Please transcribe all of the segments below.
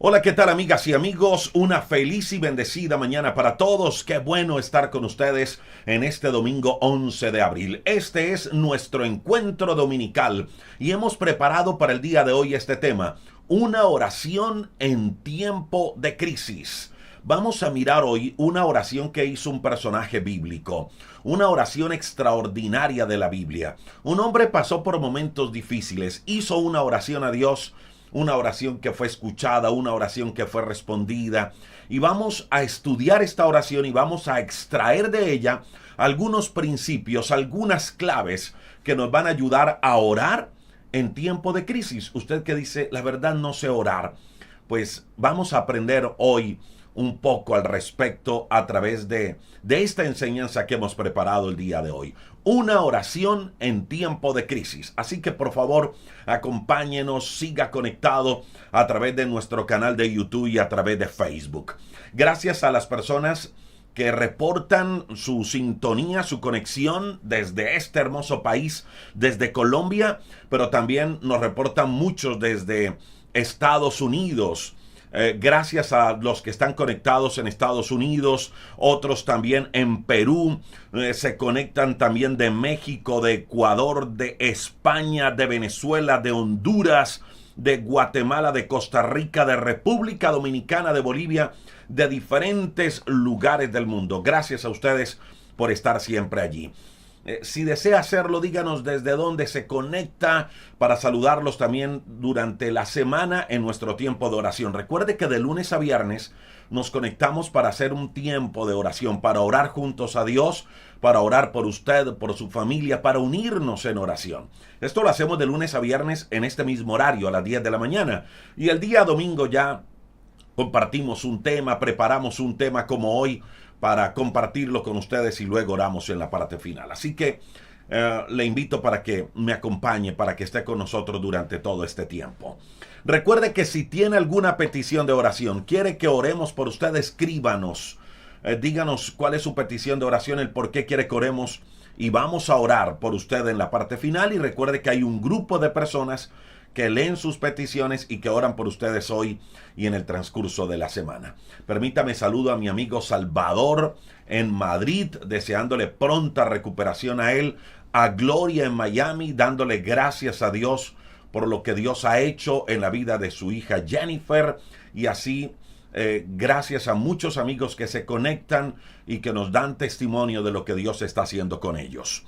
Hola, ¿qué tal amigas y amigos? Una feliz y bendecida mañana para todos. Qué bueno estar con ustedes en este domingo 11 de abril. Este es nuestro encuentro dominical y hemos preparado para el día de hoy este tema, una oración en tiempo de crisis. Vamos a mirar hoy una oración que hizo un personaje bíblico, una oración extraordinaria de la Biblia. Un hombre pasó por momentos difíciles, hizo una oración a Dios, una oración que fue escuchada, una oración que fue respondida. Y vamos a estudiar esta oración y vamos a extraer de ella algunos principios, algunas claves que nos van a ayudar a orar en tiempo de crisis. Usted que dice, la verdad no sé orar, pues vamos a aprender hoy un poco al respecto a través de esta enseñanza que hemos preparado el día de hoy. Una oración en tiempo de crisis. Así que por favor, acompáñenos, siga conectado a través de nuestro canal de YouTube y a través de Facebook. Gracias a las personas que reportan su sintonía, su conexión desde este hermoso país, desde Colombia, pero también nos reportan muchos desde Estados Unidos. Gracias a los que están conectados en Estados Unidos, otros también en Perú, se conectan también de México, de Ecuador, de España, de Venezuela, de Honduras, de Guatemala, de Costa Rica, de República Dominicana, de Bolivia, de diferentes lugares del mundo. Gracias a ustedes por estar siempre allí. Si desea hacerlo, díganos desde dónde se conecta para saludarlos también durante la semana en nuestro tiempo de oración. Recuerde que de lunes a viernes nos conectamos para hacer un tiempo de oración, para orar juntos a Dios, para orar por usted, por su familia, para unirnos en oración. Esto lo hacemos de lunes a viernes en este mismo horario, a las 10 de la mañana. Y el día domingo ya compartimos un tema, preparamos un tema como hoy, para compartirlo con ustedes y luego oramos en la parte final. Así que le invito para que me acompañe, para que esté con nosotros durante todo este tiempo. Recuerde que si tiene alguna petición de oración, quiere que oremos por usted, escríbanos. Díganos cuál es su petición de oración, el por qué quiere que oremos y vamos a orar por usted en la parte final. Y recuerde que hay un grupo de personas que leen sus peticiones y que oran por ustedes hoy y en el transcurso de la semana. Permítame saludo a mi amigo Salvador en Madrid, deseándole pronta recuperación a él, a Gloria en Miami, dándole gracias a Dios por lo que Dios ha hecho en la vida de su hija Jennifer, y así gracias a muchos amigos que se conectan y que nos dan testimonio de lo que Dios está haciendo con ellos.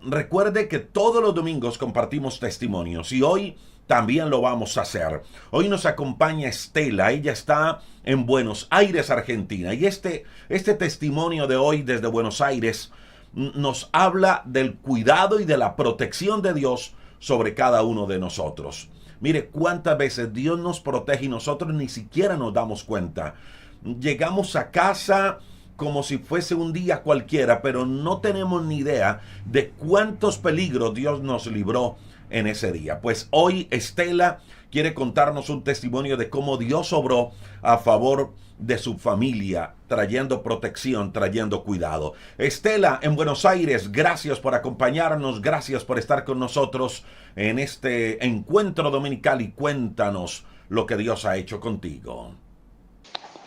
Recuerde que todos los domingos compartimos testimonios y hoy también lo vamos a hacer. Hoy nos acompaña Estela, ella está en Buenos Aires, Argentina, y este testimonio de hoy desde Buenos Aires nos habla del cuidado y de la protección de Dios sobre cada uno de nosotros. Mire cuántas veces Dios nos protege y nosotros ni siquiera nos damos cuenta. Llegamos a casa como si fuese un día cualquiera, pero no tenemos ni idea de cuántos peligros Dios nos libró en ese día. Pues hoy Estela quiere contarnos un testimonio de cómo Dios obró a favor de su familia, trayendo protección, trayendo cuidado. Estela, en Buenos Aires, gracias por acompañarnos, gracias por estar con nosotros en este encuentro dominical y cuéntanos lo que Dios ha hecho contigo.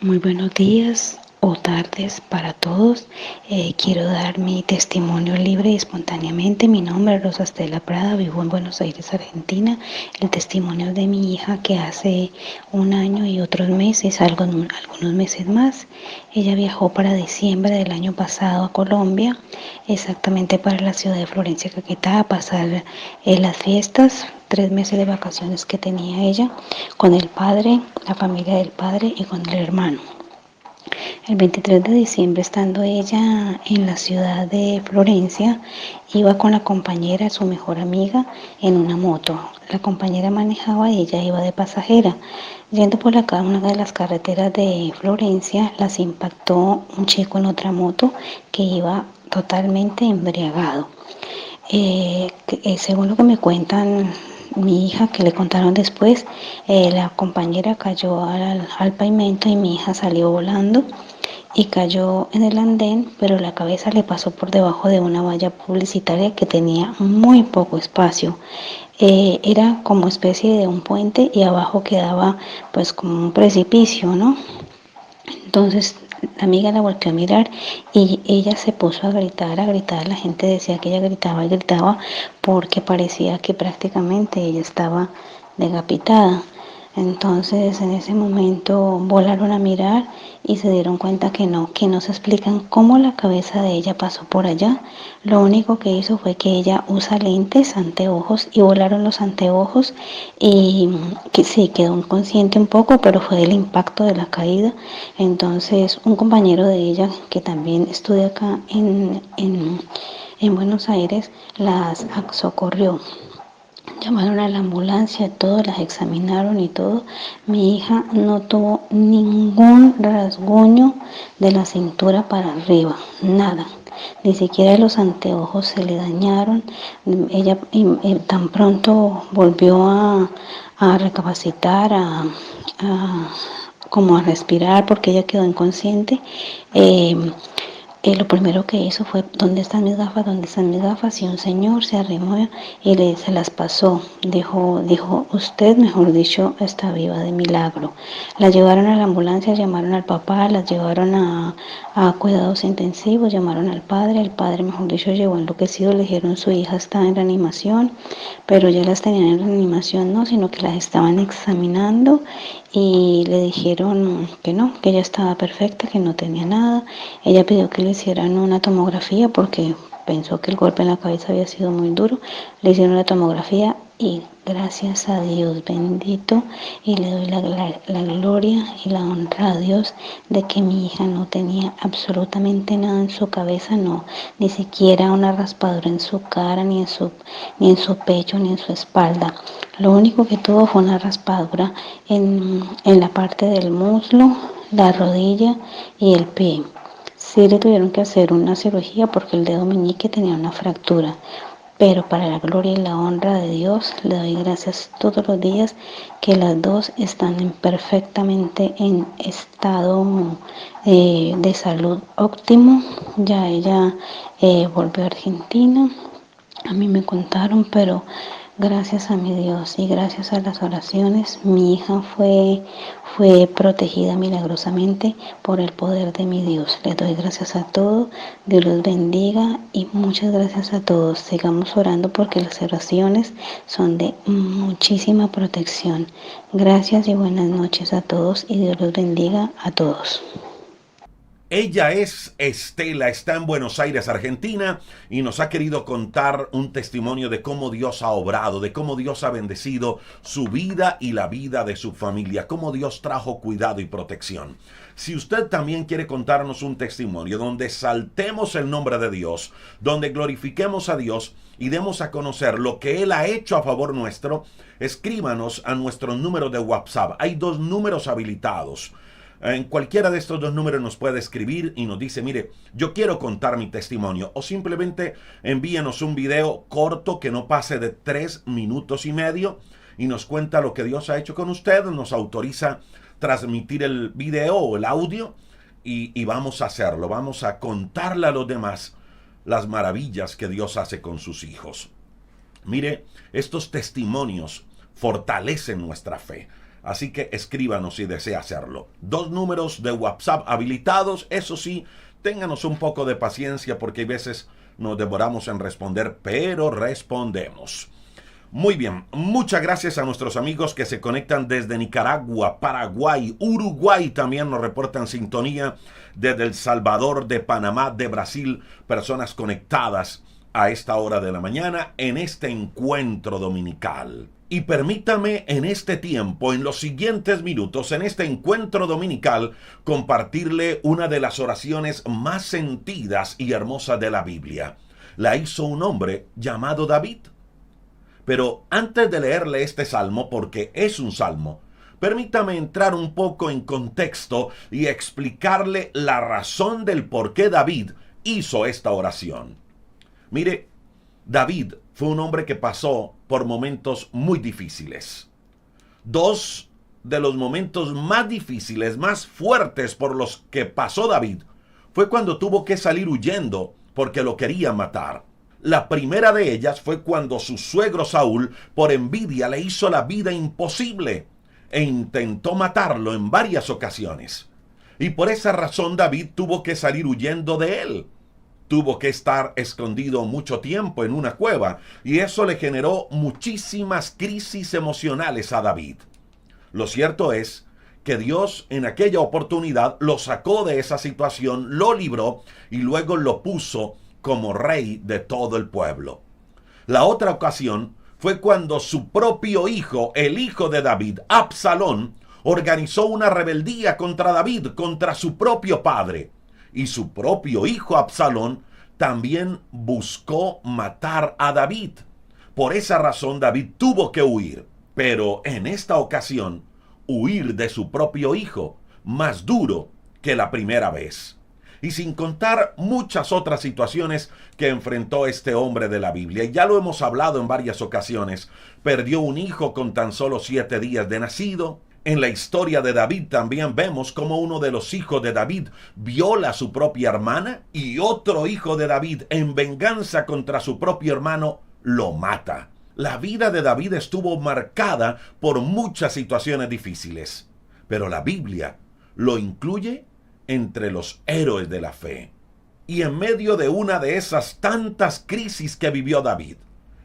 Muy buenos días o tardes para todos. Quiero dar mi testimonio libre y espontáneamente. Mi nombre es Rosa Estela Prada, vivo en Buenos Aires, Argentina. El testimonio de mi hija que hace un año y otros meses, algunos meses más, ella viajó para diciembre del año pasado a Colombia, exactamente para la ciudad de Florencia, Caquetá, a pasar las fiestas, 3 meses de vacaciones que tenía ella con el padre, la familia del padre y con el hermano. El 23 de diciembre, estando ella en la ciudad de Florencia, iba con la compañera, su mejor amiga, en una moto. La compañera manejaba y ella iba de pasajera. Yendo por una de las carreteras de Florencia, las impactó un chico en otra moto que iba totalmente embriagado. Según lo que me cuentan mi hija, que le contaron después, la compañera cayó al pavimento y mi hija salió volando y cayó en el andén, pero la cabeza le pasó por debajo de una valla publicitaria que tenía muy poco espacio. Era como especie de un puente y abajo quedaba pues como un precipicio, ¿no? Entonces la amiga la volteó a mirar y ella se puso a gritar, a gritar. La gente decía que ella gritaba y gritaba porque parecía que prácticamente ella estaba decapitada. Entonces en ese momento volaron a mirar y se dieron cuenta que no se explican cómo la cabeza de ella pasó por allá. Lo único que hizo fue que ella usa lentes, anteojos, y volaron los anteojos y que sí, quedó inconsciente un poco, pero fue del impacto de la caída. Entonces un compañero de ella que también estudia acá en Buenos Aires las socorrió. Llamaron a la ambulancia, todos las examinaron y todo. Mi hija no tuvo ningún rasguño de la cintura para arriba, nada. Ni siquiera los anteojos se le dañaron. Ella tan pronto volvió a recapacitar, como a respirar porque ella quedó inconsciente. Lo primero que hizo fue, ¿dónde están mis gafas? ¿Dónde están mis gafas? Y un señor se arrimó y se las pasó. Dijo, usted, mejor dicho, está viva de milagro. La llevaron a la ambulancia, llamaron al papá, la llevaron a cuidados intensivos, llamaron al padre. El padre, mejor dicho, llegó enloquecido. Le dijeron, su hija está en reanimación, pero ya las tenían en reanimación, no, sino que las estaban examinando y le dijeron que no, que ella estaba perfecta, que no tenía nada. Ella pidió que le hicieran una tomografía porque pensó que el golpe en la cabeza había sido muy duro. Le hicieron la tomografía y gracias a Dios bendito, y le doy la gloria y la honra a Dios de que mi hija no tenía absolutamente nada en su cabeza, no, ni siquiera una raspadura en su cara, ni en su pecho, ni en su espalda. Lo único que tuvo fue una raspadura en la parte del muslo, la rodilla y el pie. Sí le tuvieron que hacer una cirugía porque el dedo meñique tenía una fractura. Pero para la gloria y la honra de Dios, le doy gracias todos los días que las dos están perfectamente en estado de salud óptimo. Ya ella volvió a Argentina, a mí me contaron, pero gracias a mi Dios y gracias a las oraciones, mi hija fue protegida milagrosamente por el poder de mi Dios. Les doy gracias a todos, Dios los bendiga y muchas gracias a todos. Sigamos orando porque las oraciones son de muchísima protección. Gracias y buenas noches a todos y Dios los bendiga a todos. Ella es Estela, está en Buenos Aires, Argentina, y nos ha querido contar un testimonio de cómo Dios ha obrado, de cómo Dios ha bendecido su vida y la vida de su familia, cómo Dios trajo cuidado y protección. Si usted también quiere contarnos un testimonio donde saltemos el nombre de Dios, donde glorifiquemos a Dios y demos a conocer lo que Él ha hecho a favor nuestro, escríbanos a nuestro número de WhatsApp. Hay 2 números habilitados. En cualquiera de estos 2 números nos puede escribir y nos dice, mire, yo quiero contar mi testimonio, o simplemente envíenos un video corto que no pase de 3 minutos y medio y nos cuenta lo que Dios ha hecho con usted, nos autoriza transmitir el video o el audio y vamos a hacerlo, vamos a contarle a los demás las maravillas que Dios hace con sus hijos. Mire, estos testimonios fortalecen nuestra fe. Así que escríbanos si desea hacerlo. 2 números de WhatsApp habilitados. Eso sí, ténganos un poco de paciencia porque a veces nos demoramos en responder, pero respondemos. Muy bien, muchas gracias a nuestros amigos que se conectan desde Nicaragua, Paraguay, Uruguay, también nos reportan sintonía desde El Salvador, de Panamá, de Brasil, personas conectadas a esta hora de la mañana en este encuentro dominical. Y permítame en este tiempo, en los siguientes minutos, en este encuentro dominical, compartirle una de las oraciones más sentidas y hermosas de la Biblia. La hizo un hombre llamado David. Pero antes de leerle este salmo, porque es un salmo, permítame entrar un poco en contexto y explicarle la razón del por qué David hizo esta oración. Mire, David fue un hombre que pasó por momentos muy difíciles. 2 de los momentos más difíciles, más fuertes por los que pasó David, fue cuando tuvo que salir huyendo porque lo querían matar. La primera de ellas fue cuando su suegro Saúl, por envidia, le hizo la vida imposible e intentó matarlo en varias ocasiones. Y por esa razón David tuvo que salir huyendo de él. Tuvo que estar escondido mucho tiempo en una cueva, y eso le generó muchísimas crisis emocionales a David. Lo cierto es que Dios en aquella oportunidad lo sacó de esa situación, lo libró y luego lo puso como rey de todo el pueblo. La otra ocasión fue cuando su propio hijo, el hijo de David, Absalón, organizó una rebeldía contra David, contra su propio padre. Y su propio hijo Absalón también buscó matar a David. Por esa razón David tuvo que huir. Pero en esta ocasión, huir de su propio hijo, más duro que la primera vez. Y sin contar muchas otras situaciones que enfrentó este hombre de la Biblia. Y ya lo hemos hablado en varias ocasiones. Perdió un hijo con tan solo 7 días de nacido. En la historia de David también vemos cómo uno de los hijos de David viola a su propia hermana y otro hijo de David, en venganza contra su propio hermano, lo mata. La vida de David estuvo marcada por muchas situaciones difíciles, pero la Biblia lo incluye entre los héroes de la fe. Y en medio de una de esas tantas crisis que vivió David,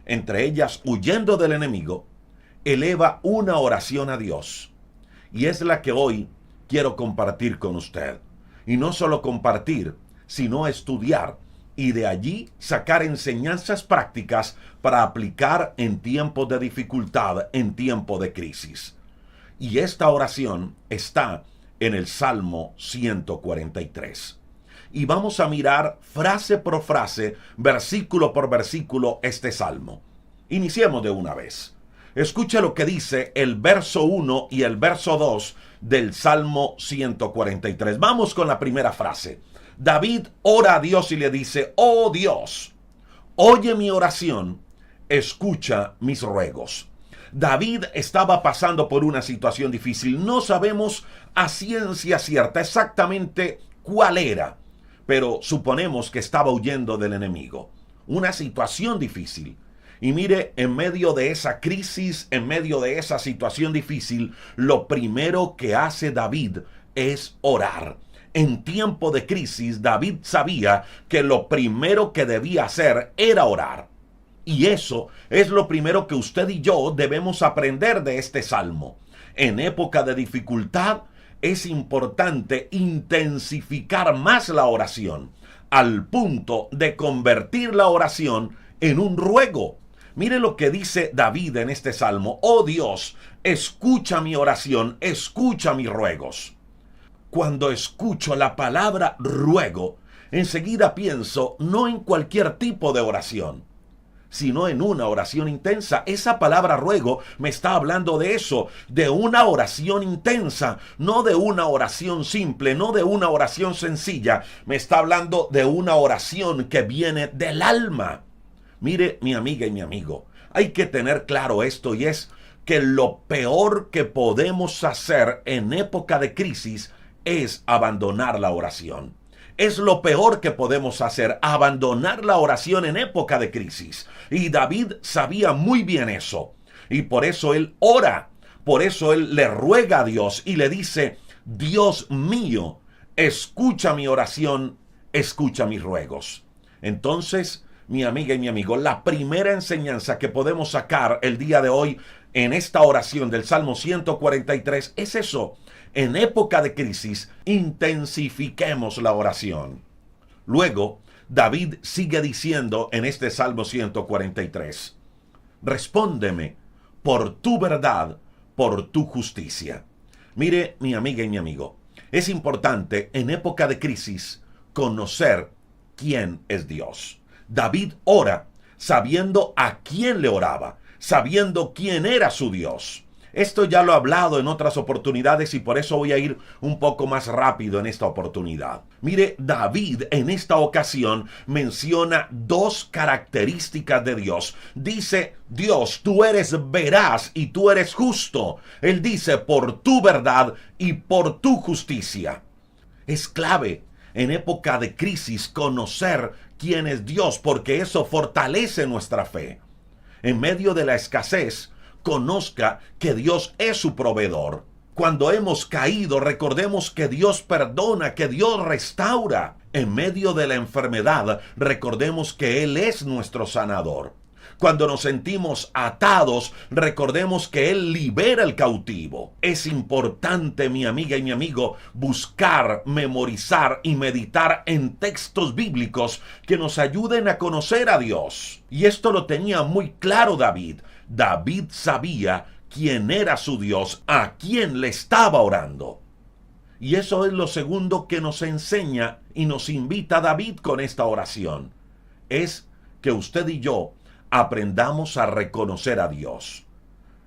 entre ellas huyendo del enemigo, eleva una oración a Dios. Y es la que hoy quiero compartir con usted. Y no solo compartir, sino estudiar y de allí sacar enseñanzas prácticas para aplicar en tiempos de dificultad, en tiempos de crisis. Y esta oración está en el Salmo 143. Y vamos a mirar frase por frase, versículo por versículo este salmo. Iniciemos de una vez. Escucha lo que dice el verso 1 y el verso 2 del Salmo 143. Vamos con la primera frase. David ora a Dios y le dice: oh Dios, oye mi oración, escucha mis ruegos. David estaba pasando por una situación difícil. No sabemos a ciencia cierta exactamente cuál era, pero suponemos que estaba huyendo del enemigo. Una situación difícil. Y mire, en medio de esa crisis, en medio de esa situación difícil, lo primero que hace David es orar. En tiempo de crisis, David sabía que lo primero que debía hacer era orar. Y eso es lo primero que usted y yo debemos aprender de este salmo. En época de dificultad, es importante intensificar más la oración, al punto de convertir la oración en un ruego. Mire lo que dice David en este salmo: oh Dios, escucha mi oración, escucha mis ruegos. Cuando escucho la palabra ruego, enseguida pienso no en cualquier tipo de oración, sino en una oración intensa. Esa palabra ruego me está hablando de eso, de una oración intensa, no de una oración simple, no de una oración sencilla. Me está hablando de una oración que viene del alma. Mire, mi amiga y mi amigo, hay que tener claro esto, y es que lo peor que podemos hacer en época de crisis es abandonar la oración. Es lo peor que podemos hacer, abandonar la oración en época de crisis. Y David sabía muy bien eso. Y por eso él ora, por eso él le ruega a Dios y le dice: Dios mío, escucha mi oración, escucha mis ruegos. Entonces, mi amiga y mi amigo, la primera enseñanza que podemos sacar el día de hoy en esta oración del Salmo 143 es eso. En época de crisis, intensifiquemos la oración. Luego, David sigue diciendo en este Salmo 143, respóndeme por tu verdad, por tu justicia. Mire, mi amiga y mi amigo, es importante en época de crisis conocer quién es Dios. David ora sabiendo a quién le oraba, sabiendo quién era su Dios. Esto ya lo he hablado en otras oportunidades y por eso voy a ir un poco más rápido en esta oportunidad. Mire, David en esta ocasión menciona dos características de Dios. Dice: Dios, tú eres veraz y tú eres justo. Él dice: por tu verdad y por tu justicia. Es clave en época de crisis conocer quién es Dios, porque eso fortalece nuestra fe. En medio de la escasez, conozca que Dios es su proveedor. Cuando hemos caído, recordemos que Dios perdona, que Dios restaura. En medio de la enfermedad, recordemos que Él es nuestro sanador. Cuando nos sentimos atados, recordemos que Él libera al cautivo. Es importante, mi amiga y mi amigo, buscar, memorizar y meditar en textos bíblicos que nos ayuden a conocer a Dios. Y esto lo tenía muy claro David. David sabía quién era su Dios, a quién le estaba orando. Y eso es lo segundo que nos enseña y nos invita David con esta oración. Es que usted y yo aprendamos a reconocer a Dios.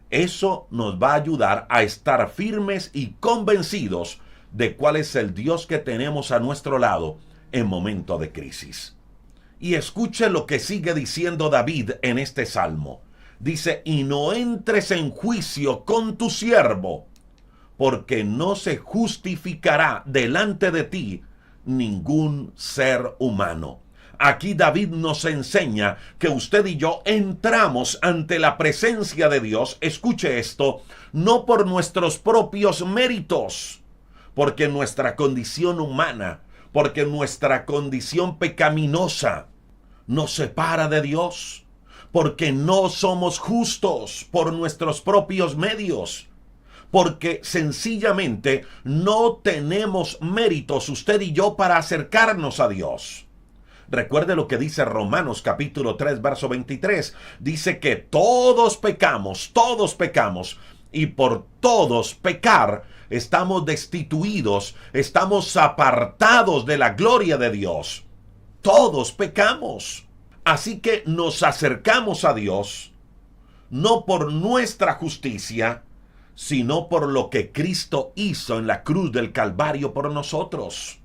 Eso nos va a ayudar a estar firmes y convencidos de cuál es el Dios que tenemos a nuestro lado en momento de crisis. Y escuche lo que sigue diciendo David en este salmo. Dice, y no entres en juicio con tu siervo, porque no se justificará delante de ti ningún ser humano. Aquí David nos enseña que usted y yo entramos ante la presencia de Dios, escuche esto, no por nuestros propios méritos, porque nuestra condición humana, porque nuestra condición pecaminosa nos separa de Dios, porque no somos justos por nuestros propios medios, porque sencillamente no tenemos méritos usted y yo para acercarnos a Dios. Recuerde lo que dice Romanos capítulo 3, verso 23. Dice que todos pecamos, y por todos pecar estamos destituidos, estamos apartados de la gloria de Dios. Todos pecamos. Así que nos acercamos a Dios, no por nuestra justicia, sino por lo que Cristo hizo en la cruz del Calvario por nosotros.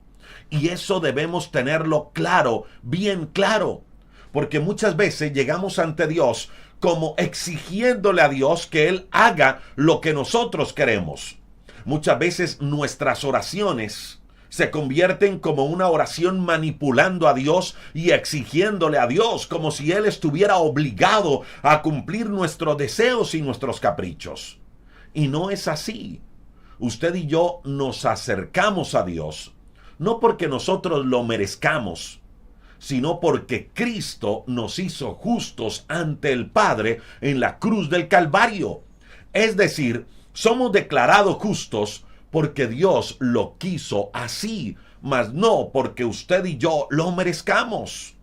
Y eso debemos tenerlo claro, bien claro, porque muchas veces llegamos ante Dios como exigiéndole a Dios que Él haga lo que nosotros queremos. Muchas veces nuestras oraciones se convierten como una oración manipulando a Dios y exigiéndole a Dios como si Él estuviera obligado a cumplir nuestros deseos y nuestros caprichos. Y no es así. Usted y yo nos acercamos a Dios no porque nosotros lo merezcamos, sino porque Cristo nos hizo justos ante el Padre en la cruz del Calvario. Es decir, somos declarados justos porque Dios lo quiso así, mas no porque usted y yo lo merezcamos.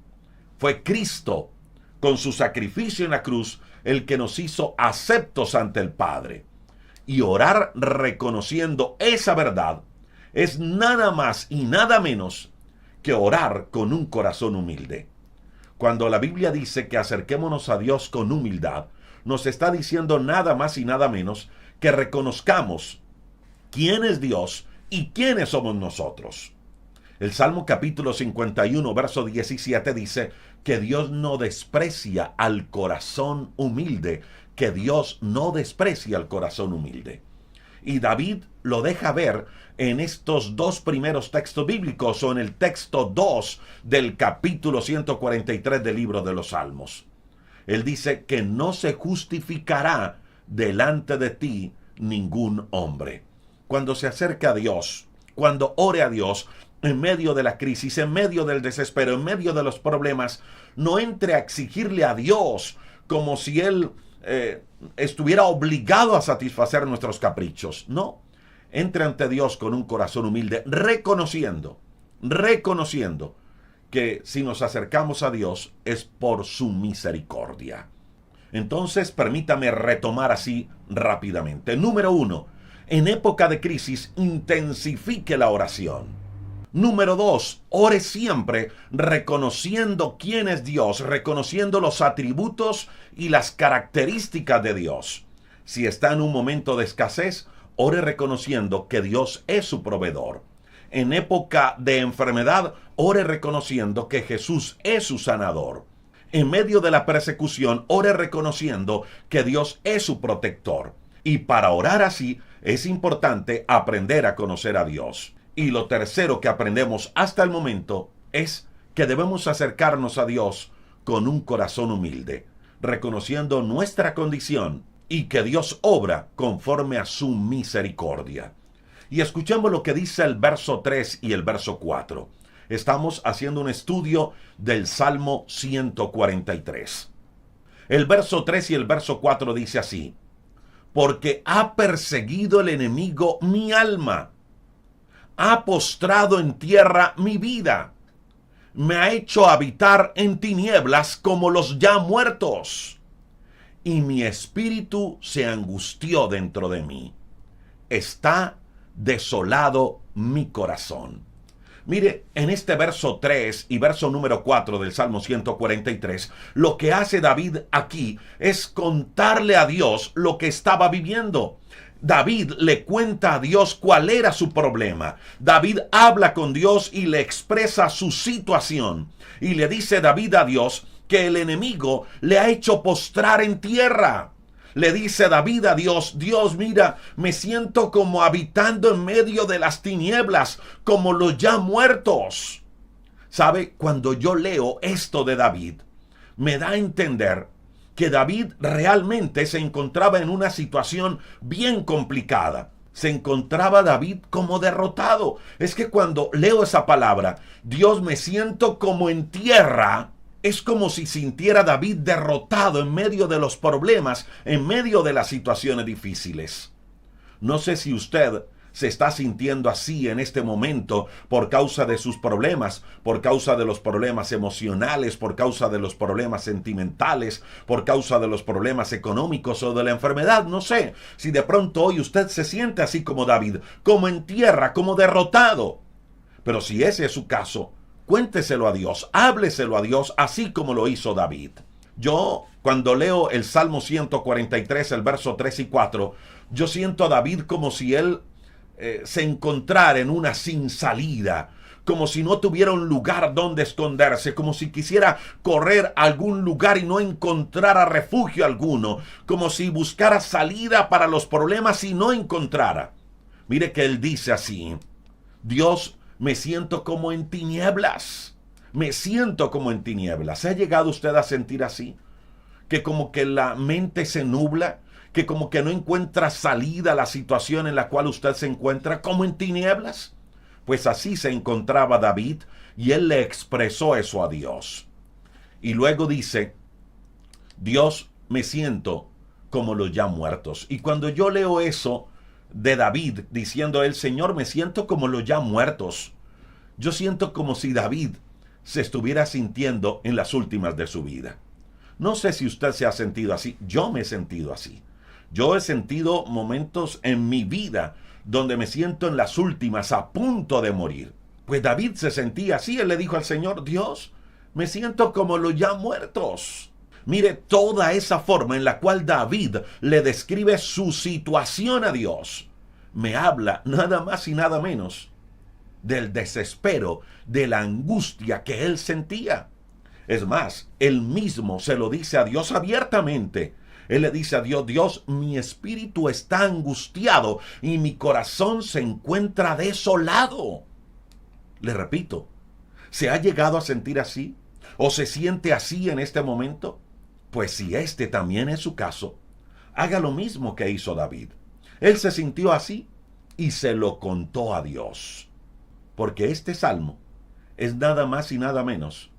Fue Cristo, con su sacrificio en la cruz, el que nos hizo aceptos ante el Padre. Y orar reconociendo esa verdad es nada más y nada menos que orar con un corazón humilde. Cuando la Biblia dice que acerquémonos a Dios con humildad, nos está diciendo nada más y nada menos que reconozcamos quién es Dios y quiénes somos nosotros. El Salmo capítulo 51, verso 17 dice que Dios no desprecia al corazón humilde, que Dios no desprecia al corazón humilde. Y David lo deja ver en estos dos primeros textos bíblicos o en el texto 2 del capítulo 143 del libro de los Salmos. Él dice que no se justificará delante de ti ningún hombre. Cuando se acerca a Dios, cuando ore a Dios, en medio de la crisis, en medio del desespero, en medio de los problemas, no entre a exigirle a Dios como si Él estuviera obligado a satisfacer nuestros caprichos. No, entre ante Dios con un corazón humilde, reconociendo que si nos acercamos a Dios es por su misericordia. Entonces, permítame retomar así rápidamente. Número 1, en época de crisis, intensifique la oración. Número 2, ore siempre reconociendo quién es Dios, reconociendo los atributos y las características de Dios. Si está en un momento de escasez, ore reconociendo que Dios es su proveedor. En época de enfermedad, ore reconociendo que Jesús es su sanador. En medio de la persecución, ore reconociendo que Dios es su protector. Y para orar así, es importante aprender a conocer a Dios. Y lo tercero que aprendemos hasta el momento es que debemos acercarnos a Dios con un corazón humilde, reconociendo nuestra condición y que Dios obra conforme a su misericordia. Y escuchemos lo que dice el verso 3 y el verso 4. Estamos haciendo un estudio del Salmo 143. El verso 3 y el verso 4 dice así: porque ha perseguido el enemigo mi alma, ha postrado en tierra mi vida, me ha hecho habitar en tinieblas como los ya muertos, y mi espíritu se angustió dentro de mí. Está desolado mi corazón. Mire, en este verso 3 y verso número 4 del Salmo 143, lo que hace David aquí es contarle a Dios lo que estaba viviendo. David le cuenta a Dios cuál era su problema. David habla con Dios y le expresa su situación. Y le dice David a Dios que el enemigo le ha hecho postrar en tierra. Le dice David a Dios: Dios, mira, me siento como habitando en medio de las tinieblas, como los ya muertos. ¿Sabe? Cuando yo leo esto de David, me da a entender que David realmente se encontraba en una situación bien complicada. Se encontraba David como derrotado. Es que cuando leo esa palabra, Dios, me siento como en tierra, es como si sintiera David derrotado en medio de los problemas, en medio de las situaciones difíciles. No sé si usted se está sintiendo así en este momento por causa de sus problemas, por causa de los problemas emocionales, por causa de los problemas sentimentales, por causa de los problemas económicos o de la enfermedad. No sé si de pronto hoy usted se siente así como David, como en tierra, como derrotado. Pero si ese es su caso, cuénteselo a Dios, hábleselo a Dios, así como lo hizo David. Yo, cuando leo el Salmo 143, el verso 3 y 4, yo siento a David como si él se encontrara en una sin salida, como si no tuviera un lugar donde esconderse, como si quisiera correr a algún lugar y no encontrara refugio alguno, como si buscara salida para los problemas y no encontrara. Mire que él dice así: Dios, me siento como en tinieblas. Me siento como en tinieblas. ¿Se ha llegado usted a sentir así? Que como que la mente se nubla, que como que no encuentra salida a la situación en la cual usted se encuentra, como en tinieblas. Pues así se encontraba David y él le expresó eso a Dios. Y luego dice: Dios, me siento como los ya muertos. Y cuando yo leo eso de David diciendo él: Señor, me siento como los ya muertos, yo siento como si David se estuviera sintiendo en las últimas de su vida. No sé si usted se ha sentido así. Yo me he sentido así. Yo he sentido momentos en mi vida donde me siento en las últimas, a punto de morir. Pues David se sentía así. Él le dijo al Señor: Dios, me siento como los ya muertos. Mire toda esa forma en la cual David le describe su situación a Dios. Me habla nada más y nada menos del desespero, de la angustia que él sentía. Es más, él mismo se lo dice a Dios abiertamente. Él le dice a Dios: Dios, mi espíritu está angustiado y mi corazón se encuentra desolado. Le repito, ¿se ha llegado a sentir así? ¿O se siente así en este momento? Pues si este también es su caso, haga lo mismo que hizo David. Él se sintió así y se lo contó a Dios. Porque este salmo es nada más y nada menos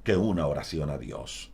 que una oración a Dios.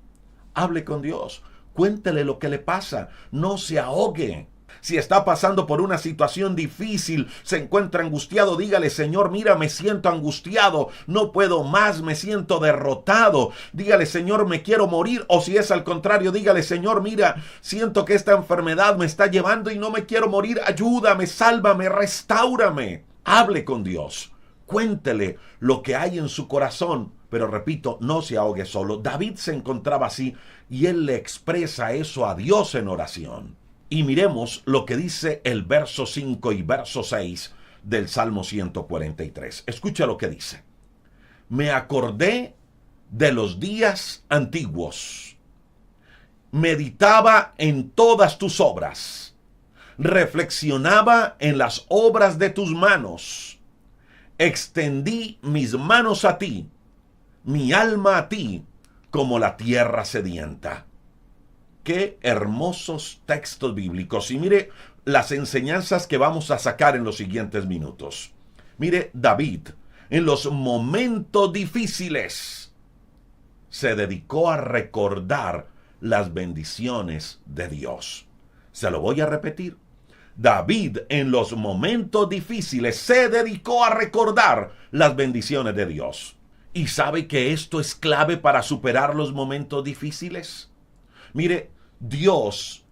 Hable con Dios, cuéntele lo que le pasa, no se ahogue. Si está pasando por una situación difícil, se encuentra angustiado, dígale: Señor, mira, me siento angustiado, no puedo más, me siento derrotado. Dígale: Señor, me quiero morir. O si es al contrario, dígale: Señor, mira, siento que esta enfermedad me está llevando y no me quiero morir, ayúdame, sálvame, restáurame. Hable con Dios, cuéntele lo que hay en su corazón. Pero repito, no se ahogue solo. David se encontraba así y él le expresa eso a Dios en oración. Y miremos lo que dice el verso 5 y verso 6 del Salmo 143. Escucha lo que dice: me acordé de los días antiguos, meditaba en todas tus obras, reflexionaba en las obras de tus manos, extendí mis manos a ti, mi alma a ti como la tierra sedienta. Qué hermosos textos bíblicos. Y mire las enseñanzas que vamos a sacar en los siguientes minutos. Mire, David, en los momentos difíciles, se dedicó a recordar las bendiciones de Dios. Se lo voy a repetir. David, en los momentos difíciles, se dedicó a recordar las bendiciones de Dios. ¿Y sabe que esto es clave para superar los momentos difíciles? Mire, Dios,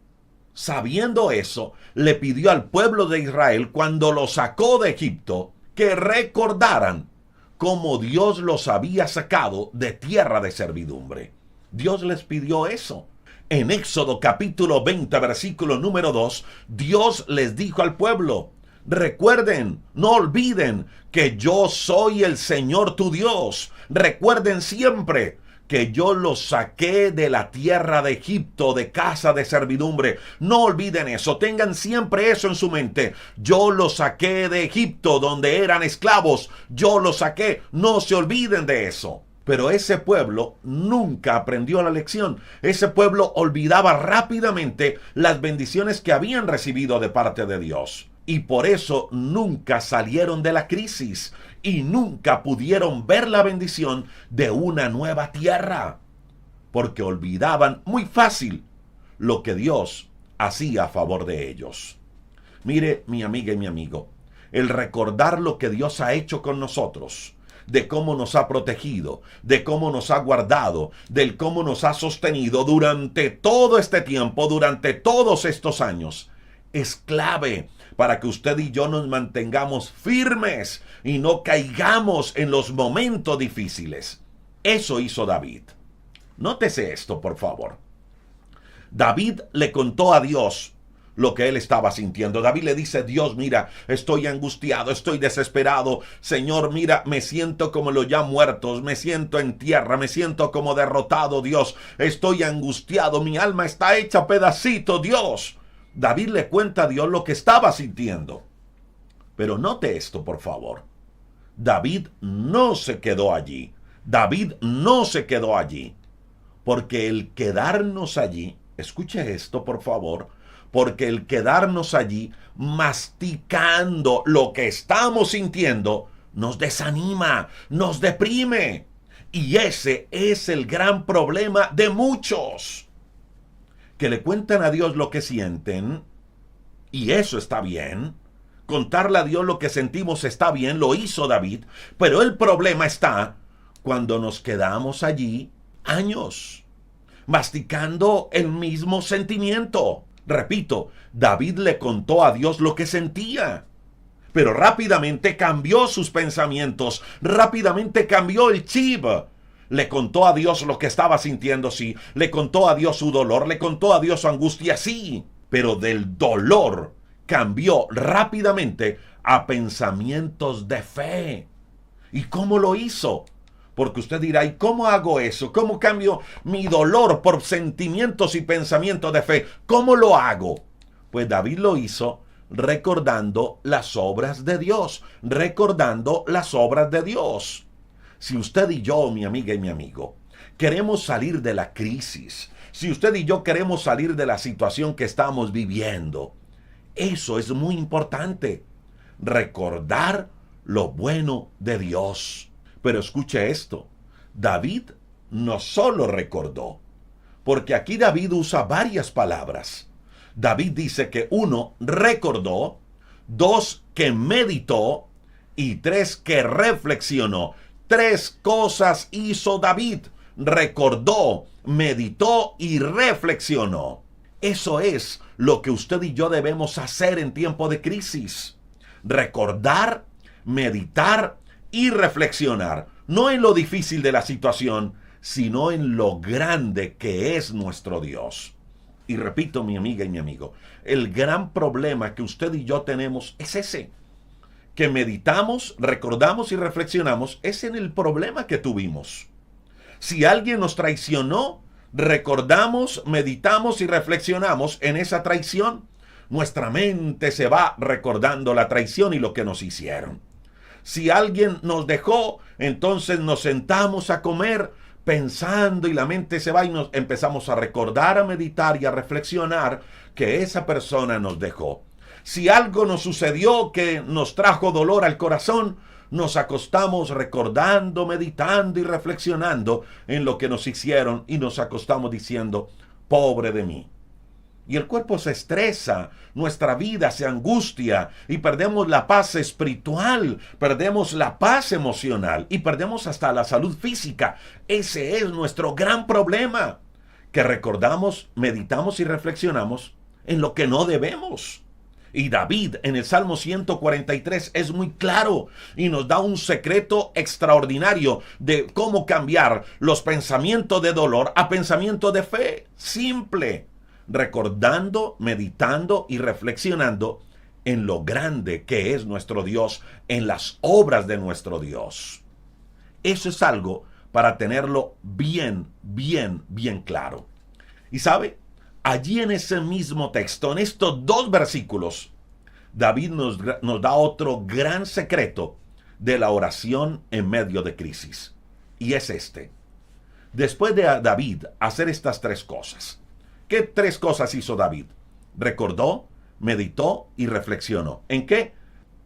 sabiendo eso, le pidió al pueblo de Israel, cuando lo sacó de Egipto, que recordaran cómo Dios los había sacado de tierra de servidumbre. Dios les pidió eso. En Éxodo capítulo 20, versículo número 2, Dios les dijo al pueblo: recuerden, no olviden que yo soy el Señor tu Dios. Recuerden siempre que yo los saqué de la tierra de Egipto, de casa de servidumbre. No olviden eso, tengan siempre eso en su mente. Yo los saqué de Egipto, donde eran esclavos. Yo los saqué, no se olviden de eso. Pero ese pueblo nunca aprendió la lección. Ese pueblo olvidaba rápidamente las bendiciones que habían recibido de parte de Dios. Y por eso nunca salieron de la crisis y nunca pudieron ver la bendición de una nueva tierra. Porque olvidaban muy fácil lo que Dios hacía a favor de ellos. Mire, mi amiga y mi amigo, el recordar lo que Dios ha hecho con nosotros, de cómo nos ha protegido, de cómo nos ha guardado, del cómo nos ha sostenido durante todo este tiempo, durante todos estos años, es clave para que usted y yo nos mantengamos firmes y no caigamos en los momentos difíciles. Eso hizo David. Nótese esto, por favor. David le contó a Dios lo que él estaba sintiendo. David le dice: Dios, mira, estoy angustiado, estoy desesperado. Señor, mira, me siento como los ya muertos, me siento en tierra, me siento como derrotado, Dios. Estoy angustiado, mi alma está hecha pedacito, Dios. David le cuenta a Dios lo que estaba sintiendo. Pero note esto, por favor. David no se quedó allí. David no se quedó allí. Porque el quedarnos allí, escuche esto, por favor, porque el quedarnos allí masticando lo que estamos sintiendo nos desanima, nos deprime. Y ese es el gran problema de muchos, que le cuentan a Dios lo que sienten, y eso está bien. Contarle a Dios lo que sentimos está bien, lo hizo David, pero el problema está cuando nos quedamos allí años, masticando el mismo sentimiento. Repito, David le contó a Dios lo que sentía, pero rápidamente cambió sus pensamientos, rápidamente cambió el chip. Le contó a Dios lo que estaba sintiendo, sí. Le contó a Dios su dolor, le contó a Dios su angustia, sí. Pero del dolor cambió rápidamente a pensamientos de fe. ¿Y cómo lo hizo? Porque usted dirá: ¿y cómo hago eso? ¿Cómo cambio mi dolor por sentimientos y pensamientos de fe? ¿Cómo lo hago? Pues David lo hizo recordando las obras de Dios, recordando las obras de Dios. Si usted y yo, mi amiga y mi amigo, queremos salir de la crisis, si usted y yo queremos salir de la situación que estamos viviendo, eso es muy importante. Recordar lo bueno de Dios. Pero escuche esto, David no solo recordó, porque aquí David usa varias palabras. David dice que 1, recordó, 2, que meditó, y 3, que reflexionó. 3 cosas hizo David: recordó, meditó y reflexionó. Eso es lo que usted y yo debemos hacer en tiempo de crisis. Recordar, meditar y reflexionar, no en lo difícil de la situación, sino en lo grande que es nuestro Dios. Y repito, mi amiga y mi amigo, el gran problema que usted y yo tenemos es ese, que meditamos, recordamos y reflexionamos, es en el problema que tuvimos. Si alguien nos traicionó, recordamos, meditamos y reflexionamos en esa traición. Nuestra mente se va recordando la traición y lo que nos hicieron. Si alguien nos dejó, entonces nos sentamos a comer pensando y la mente se va y nos empezamos a recordar, a meditar y a reflexionar que esa persona nos dejó. Si algo nos sucedió que nos trajo dolor al corazón, nos acostamos recordando, meditando y reflexionando en lo que nos hicieron y nos acostamos diciendo, pobre de mí. Y el cuerpo se estresa, nuestra vida se angustia y perdemos la paz espiritual, perdemos la paz emocional y perdemos hasta la salud física. Ese es nuestro gran problema, que recordamos, meditamos y reflexionamos en lo que no debemos. Y David en el Salmo 143 es muy claro y nos da un secreto extraordinario de cómo cambiar los pensamientos de dolor a pensamientos de fe. Simple. Recordando, meditando y reflexionando en lo grande que es nuestro Dios, en las obras de nuestro Dios. Eso es algo para tenerlo bien claro. Y sabe, allí en ese mismo texto, en estos 2 versículos, David nos da otro gran secreto de la oración en medio de crisis. Y es este. Después de David hacer estas 3 cosas, ¿qué 3 cosas hizo David? Recordó, meditó y reflexionó. ¿En qué?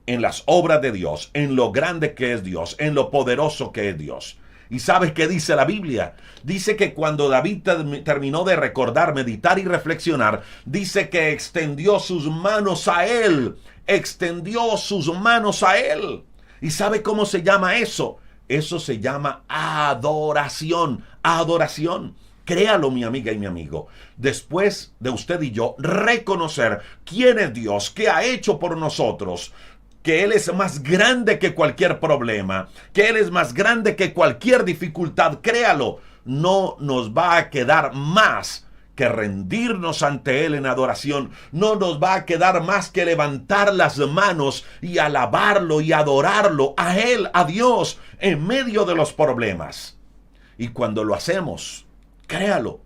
En las obras de Dios, en lo grande que es Dios, en lo poderoso que es Dios. ¿Y sabes qué dice la Biblia? Dice que cuando David terminó de recordar, meditar y reflexionar, dice que extendió sus manos a él. Extendió sus manos a él. ¿Y sabe cómo se llama eso? Eso se llama adoración. Adoración. Créalo, mi amiga y mi amigo. Después de usted y yo reconocer quién es Dios, qué ha hecho por nosotros, que Él es más grande que cualquier problema, que Él es más grande que cualquier dificultad, créalo, no nos va a quedar más que rendirnos ante Él en adoración. No nos va a quedar más que levantar las manos y alabarlo y adorarlo a Él, a Dios, en medio de los problemas. Y cuando lo hacemos, créalo,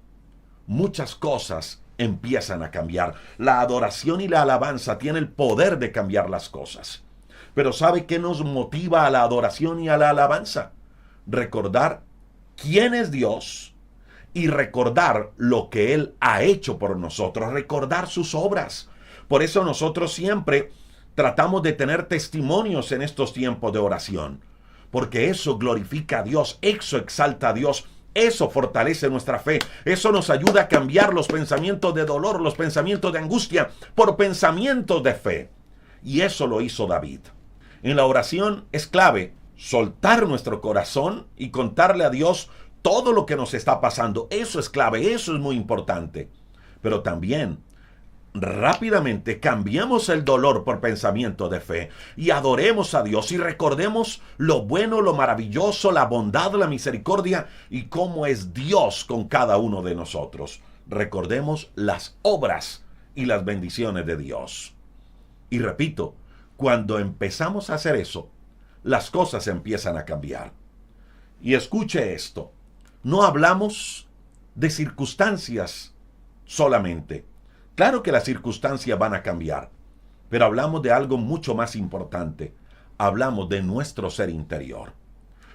muchas cosas empiezan a cambiar. La adoración y la alabanza tienen el poder de cambiar las cosas. Pero ¿sabe qué nos motiva a la adoración y a la alabanza? Recordar quién es Dios y recordar lo que Él ha hecho por nosotros, recordar sus obras. Por eso nosotros siempre tratamos de tener testimonios en estos tiempos de oración, porque eso glorifica a Dios, eso exalta a Dios. Eso fortalece nuestra fe. Eso nos ayuda a cambiar los pensamientos de dolor, los pensamientos de angustia, por pensamientos de fe. Y eso lo hizo David. En la oración es clave soltar nuestro corazón y contarle a Dios todo lo que nos está pasando. Eso es clave, eso es muy importante. Pero también rápidamente cambiemos el dolor por pensamiento de fe y adoremos a Dios y recordemos lo bueno, lo maravilloso, la bondad, la misericordia y cómo es Dios con cada uno de nosotros. Recordemos las obras y las bendiciones de Dios. Y repito, cuando empezamos a hacer eso, las cosas empiezan a cambiar. Y escuche esto, no hablamos de circunstancias solamente. Claro que las circunstancias van a cambiar, pero hablamos de algo mucho más importante. Hablamos de nuestro ser interior.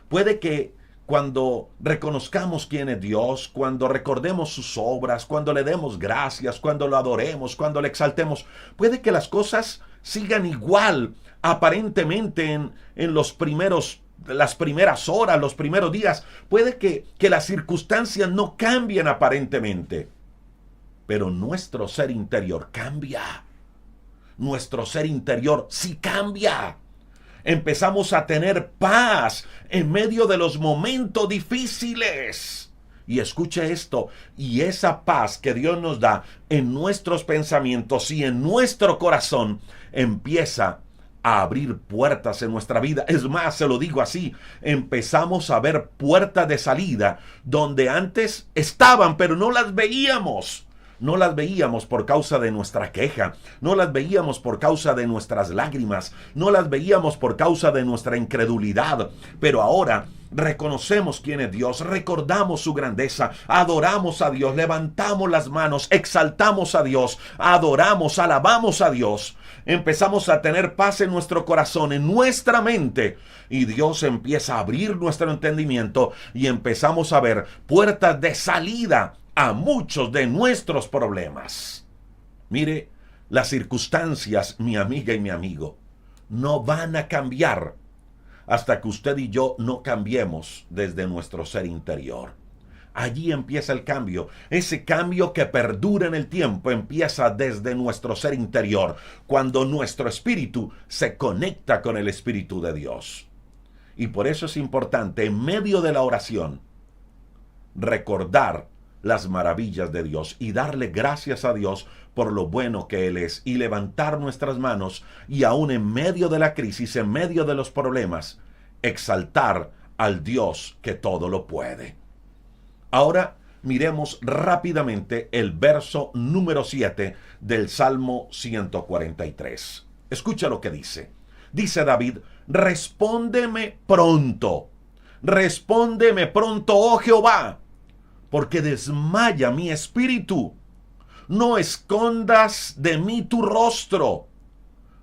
Puede que cuando reconozcamos quién es Dios, cuando recordemos sus obras, cuando le demos gracias, cuando lo adoremos, cuando le exaltemos, puede que las cosas sigan igual aparentemente en las primeras horas, los primeros días. Puede que las circunstancias no cambien aparentemente. Pero nuestro ser interior cambia. Nuestro ser interior sí cambia. Empezamos a tener paz en medio de los momentos difíciles. Y escuche esto, y esa paz que Dios nos da en nuestros pensamientos y en nuestro corazón empieza a abrir puertas en nuestra vida. Es más, se lo digo así, empezamos a ver puertas de salida donde antes estaban, pero no las veíamos. No las veíamos por causa de nuestra queja, no las veíamos por causa de nuestras lágrimas, no las veíamos por causa de nuestra incredulidad, pero ahora reconocemos quién es Dios, recordamos su grandeza, adoramos a Dios, levantamos las manos, exaltamos a Dios, adoramos, alabamos a Dios, empezamos a tener paz en nuestro corazón, en nuestra mente, y Dios empieza a abrir nuestro entendimiento y empezamos a ver puertas de salida a muchos de nuestros problemas. Mire, las circunstancias, mi amiga y mi amigo, no van a cambiar hasta que usted y yo no cambiemos desde nuestro ser interior. Allí empieza el cambio. Ese cambio que perdura en el tiempo empieza desde nuestro ser interior, cuando nuestro espíritu se conecta con el Espíritu de Dios. Y por eso es importante, en medio de la oración, recordar las maravillas de Dios y darle gracias a Dios por lo bueno que Él es, y levantar nuestras manos, y aún en medio de la crisis, en medio de los problemas, exaltar al Dios que todo lo puede. Ahora miremos rápidamente el verso número 7 del Salmo 143. Escucha lo que dice. Dice David: respóndeme pronto, oh Jehová, porque desmaya mi espíritu. No escondas de mí tu rostro.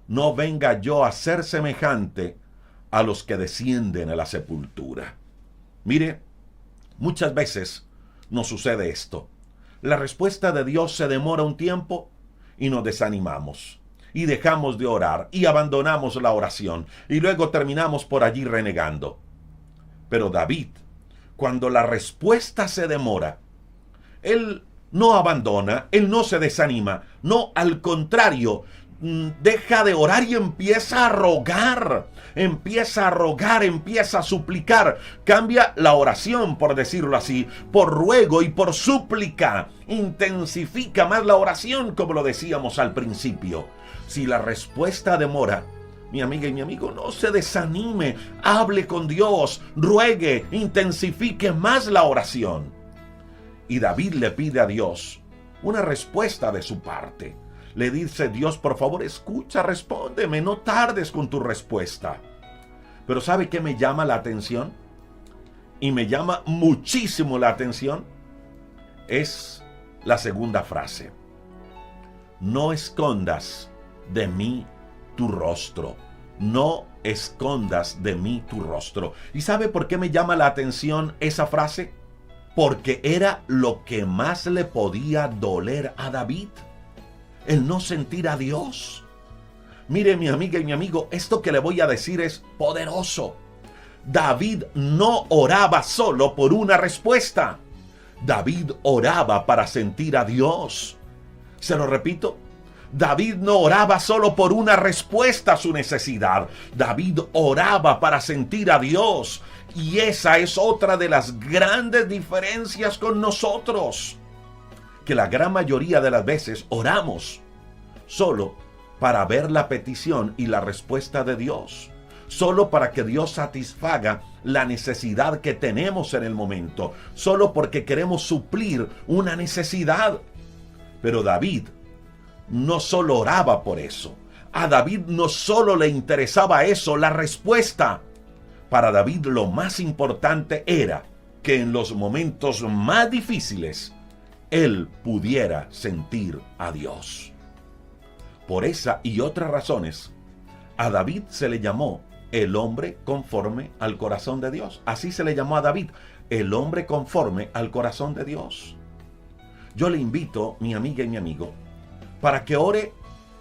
No venga yo a ser semejante a los que descienden a la sepultura. Mire, muchas veces nos sucede esto. La respuesta de Dios se demora un tiempo y nos desanimamos. Y dejamos de orar y abandonamos la oración. Y luego terminamos por allí renegando. Pero David, cuando la respuesta se demora, él no abandona, él no se desanima, no, al contrario, deja de orar y empieza a rogar, empieza a suplicar, cambia la oración, por decirlo así, por ruego y por súplica, intensifica más la oración, como lo decíamos al principio. Si la respuesta demora, mi amiga y mi amigo, no se desanime, hable con Dios, ruegue, intensifique más la oración. Y David le pide a Dios una respuesta de su parte. Le dice: Dios, por favor, escucha, respóndeme, no tardes con tu respuesta. Pero ¿sabe qué me llama la atención? Y me llama muchísimo la atención. Es la segunda frase. No escondas de mí tu rostro. No escondas de mí tu rostro. ¿Y sabe por qué me llama la atención esa frase? Porque era lo que más le podía doler a David, el no sentir a Dios. Mire, mi amiga y mi amigo, esto que le voy a decir es poderoso. David no oraba solo por una respuesta. David oraba para sentir a Dios. Se lo repito. David no oraba solo por una respuesta a su necesidad. David oraba para sentir a Dios. Y esa es otra de las grandes diferencias con nosotros. Que la gran mayoría de las veces oramos solo para ver la petición y la respuesta de Dios. Solo para que Dios satisfaga la necesidad que tenemos en el momento. Solo porque queremos suplir una necesidad. Pero David no solo oraba por eso. A David no solo le interesaba eso, la respuesta. Para David lo más importante era que en los momentos más difíciles él pudiera sentir a Dios. Por esa y otras razones, a David se le llamó el hombre conforme al corazón de Dios. Así se le llamó a David, el hombre conforme al corazón de Dios. Yo le invito, mi amiga y mi amigo, para que ore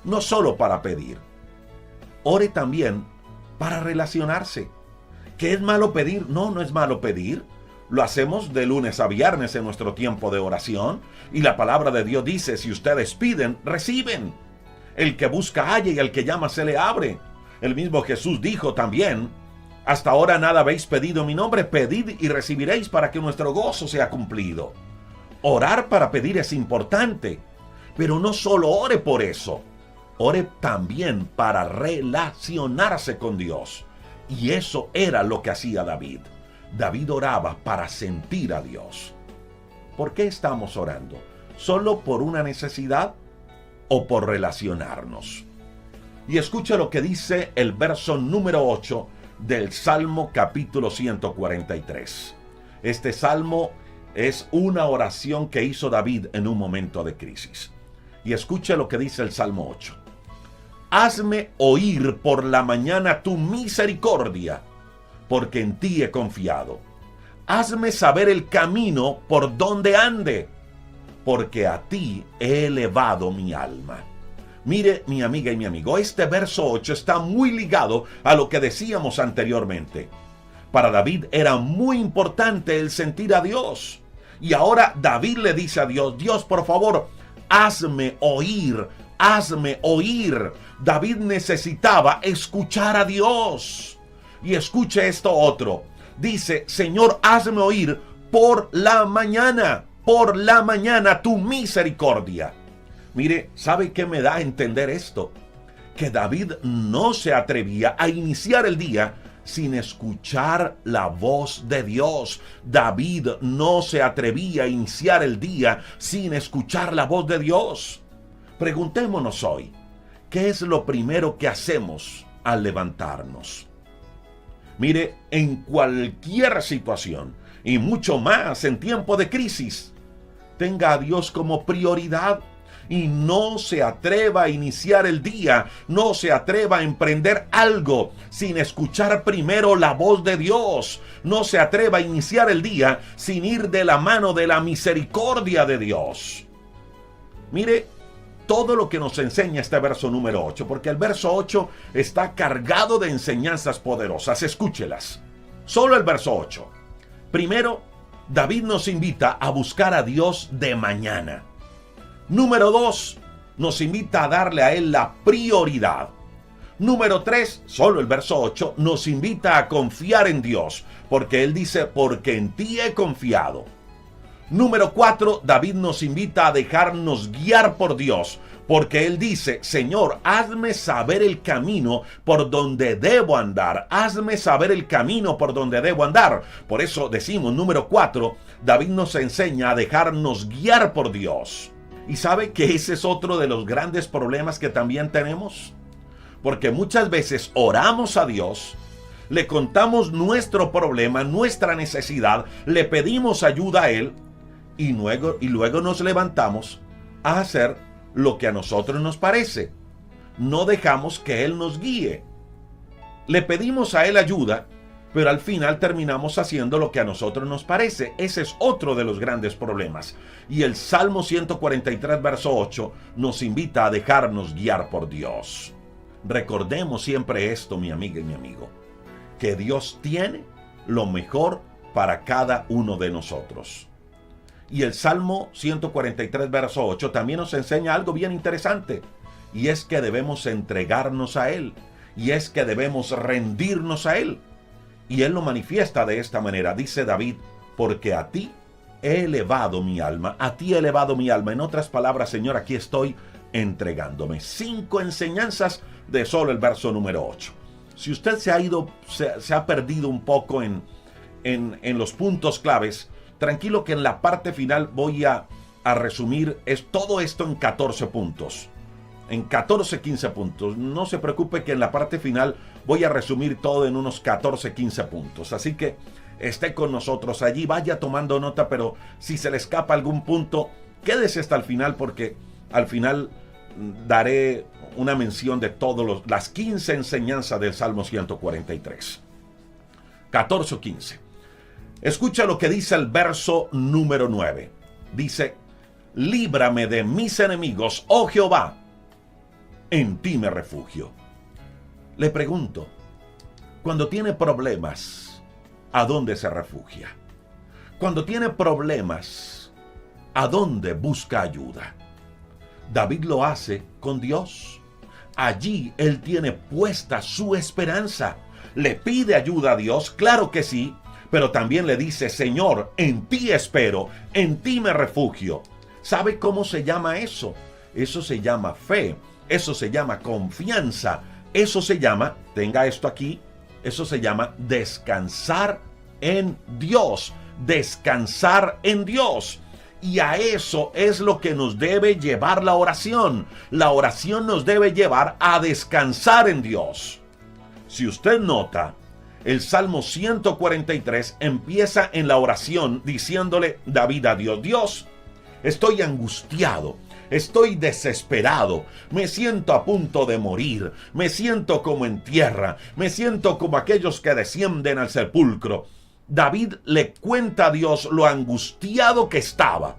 no solo para pedir, ore también para relacionarse. ¿Qué es malo pedir? No, no es malo pedir. Lo hacemos de lunes a viernes en nuestro tiempo de oración. Y la palabra de Dios dice: si ustedes piden, reciben. El que busca halla y el que llama se le abre. El mismo Jesús dijo también: hasta ahora nada habéis pedido en mi nombre, pedid y recibiréis para que nuestro gozo sea cumplido. Orar para pedir es importante, pero no solo ore por eso. Ore también para relacionarse con Dios. Y eso era lo que hacía David. David oraba para sentir a Dios. ¿Por qué estamos orando? ¿Solo por una necesidad o por relacionarnos? Y escucha lo que dice el verso número 8 del Salmo capítulo 143. Este salmo es una oración que hizo David en un momento de crisis. Y escuche lo que dice el Salmo 8. Hazme oír por la mañana tu misericordia, porque en ti he confiado. Hazme saber el camino por donde ande, porque a ti he elevado mi alma. Mire, mi amiga y mi amigo, este verso 8 está muy ligado a lo que decíamos anteriormente. Para David era muy importante el sentir a Dios. Y ahora David le dice a Dios, Dios, por favor, hazme oír, hazme oír. David necesitaba escuchar a Dios. Y escuche esto otro. Dice, Señor, hazme oír por la mañana tu misericordia. Mire, ¿sabe qué me da a entender esto? Que David no se atrevía a iniciar el día sin escuchar la voz de Dios. David no se atrevía a iniciar el día sin escuchar la voz de Dios. Preguntémonos hoy, ¿qué es lo primero que hacemos al levantarnos? Mire, en cualquier situación, y mucho más en tiempo de crisis, tenga a Dios como prioridad y no se atreva a iniciar el día, no se atreva a emprender algo sin escuchar primero la voz de Dios. No se atreva a iniciar el día sin ir de la mano de la misericordia de Dios. Mire todo lo que nos enseña este verso número 8, porque el verso 8 está cargado de enseñanzas poderosas. Escúchelas. Solo el verso 8. Primero, David nos invita a buscar a Dios de mañana. Número 2, nos invita a darle a Él la prioridad. Número 3, solo el verso 8, nos invita a confiar en Dios, porque Él dice, porque en ti he confiado. Número 4, David nos invita a dejarnos guiar por Dios, porque Él dice, Señor, hazme saber el camino por donde debo andar. Hazme saber el camino por donde debo andar. Por eso decimos, número 4, David nos enseña a dejarnos guiar por Dios. ¿Y sabe que ese es otro de los grandes problemas que también tenemos? Porque muchas veces oramos a Dios, le contamos nuestro problema, nuestra necesidad, le pedimos ayuda a Él y luego nos levantamos a hacer lo que a nosotros nos parece. No dejamos que Él nos guíe. Le pedimos a Él ayuda, pero al final terminamos haciendo lo que a nosotros nos parece. Ese es otro de los grandes problemas. Y el Salmo 143, verso 8, nos invita a dejarnos guiar por Dios. Recordemos siempre esto, mi amiga y mi amigo, que Dios tiene lo mejor para cada uno de nosotros. Y el Salmo 143, verso 8, también nos enseña algo bien interesante, y es que debemos entregarnos a Él, y es que debemos rendirnos a Él. Y Él lo manifiesta de esta manera. Dice David, porque a ti he elevado mi alma, a ti he elevado mi alma. En otras palabras, Señor, aquí estoy entregándome. 5 enseñanzas de solo el verso número 8. Si usted se ha perdido un poco en los puntos claves, tranquilo que en la parte final voy a resumir todo esto en 14 puntos. En 15 puntos. No se preocupe que en la parte final voy a resumir todo en unos 15 puntos. Así que esté con nosotros allí, vaya tomando nota, pero si se le escapa algún punto, quédese hasta el final, porque al final daré una mención de todas las 15 enseñanzas del Salmo 143. 14 o 15. Escucha lo que dice el verso número 9. Dice, líbrame de mis enemigos, oh Jehová, en ti me refugio. Le pregunto, cuando tiene problemas, ¿a dónde se refugia? Cuando tiene problemas, ¿a dónde busca ayuda? David lo hace con Dios. Allí él tiene puesta su esperanza. Le pide ayuda a Dios, claro que sí, pero también le dice, Señor, en ti espero, en ti me refugio. ¿Sabe cómo se llama eso? Eso se llama fe. Eso se llama confianza. Eso se llama, tenga esto aquí, eso se llama descansar en Dios. Descansar en Dios. Y a eso es lo que nos debe llevar la oración. La oración nos debe llevar a descansar en Dios. Si usted nota, El Salmo 143 empieza en la oración diciéndole David a Dios: Dios, estoy angustiado, estoy desesperado, me siento a punto de morir, me siento como en tierra, me siento como aquellos que descienden al sepulcro. David le cuenta a Dios lo angustiado que estaba,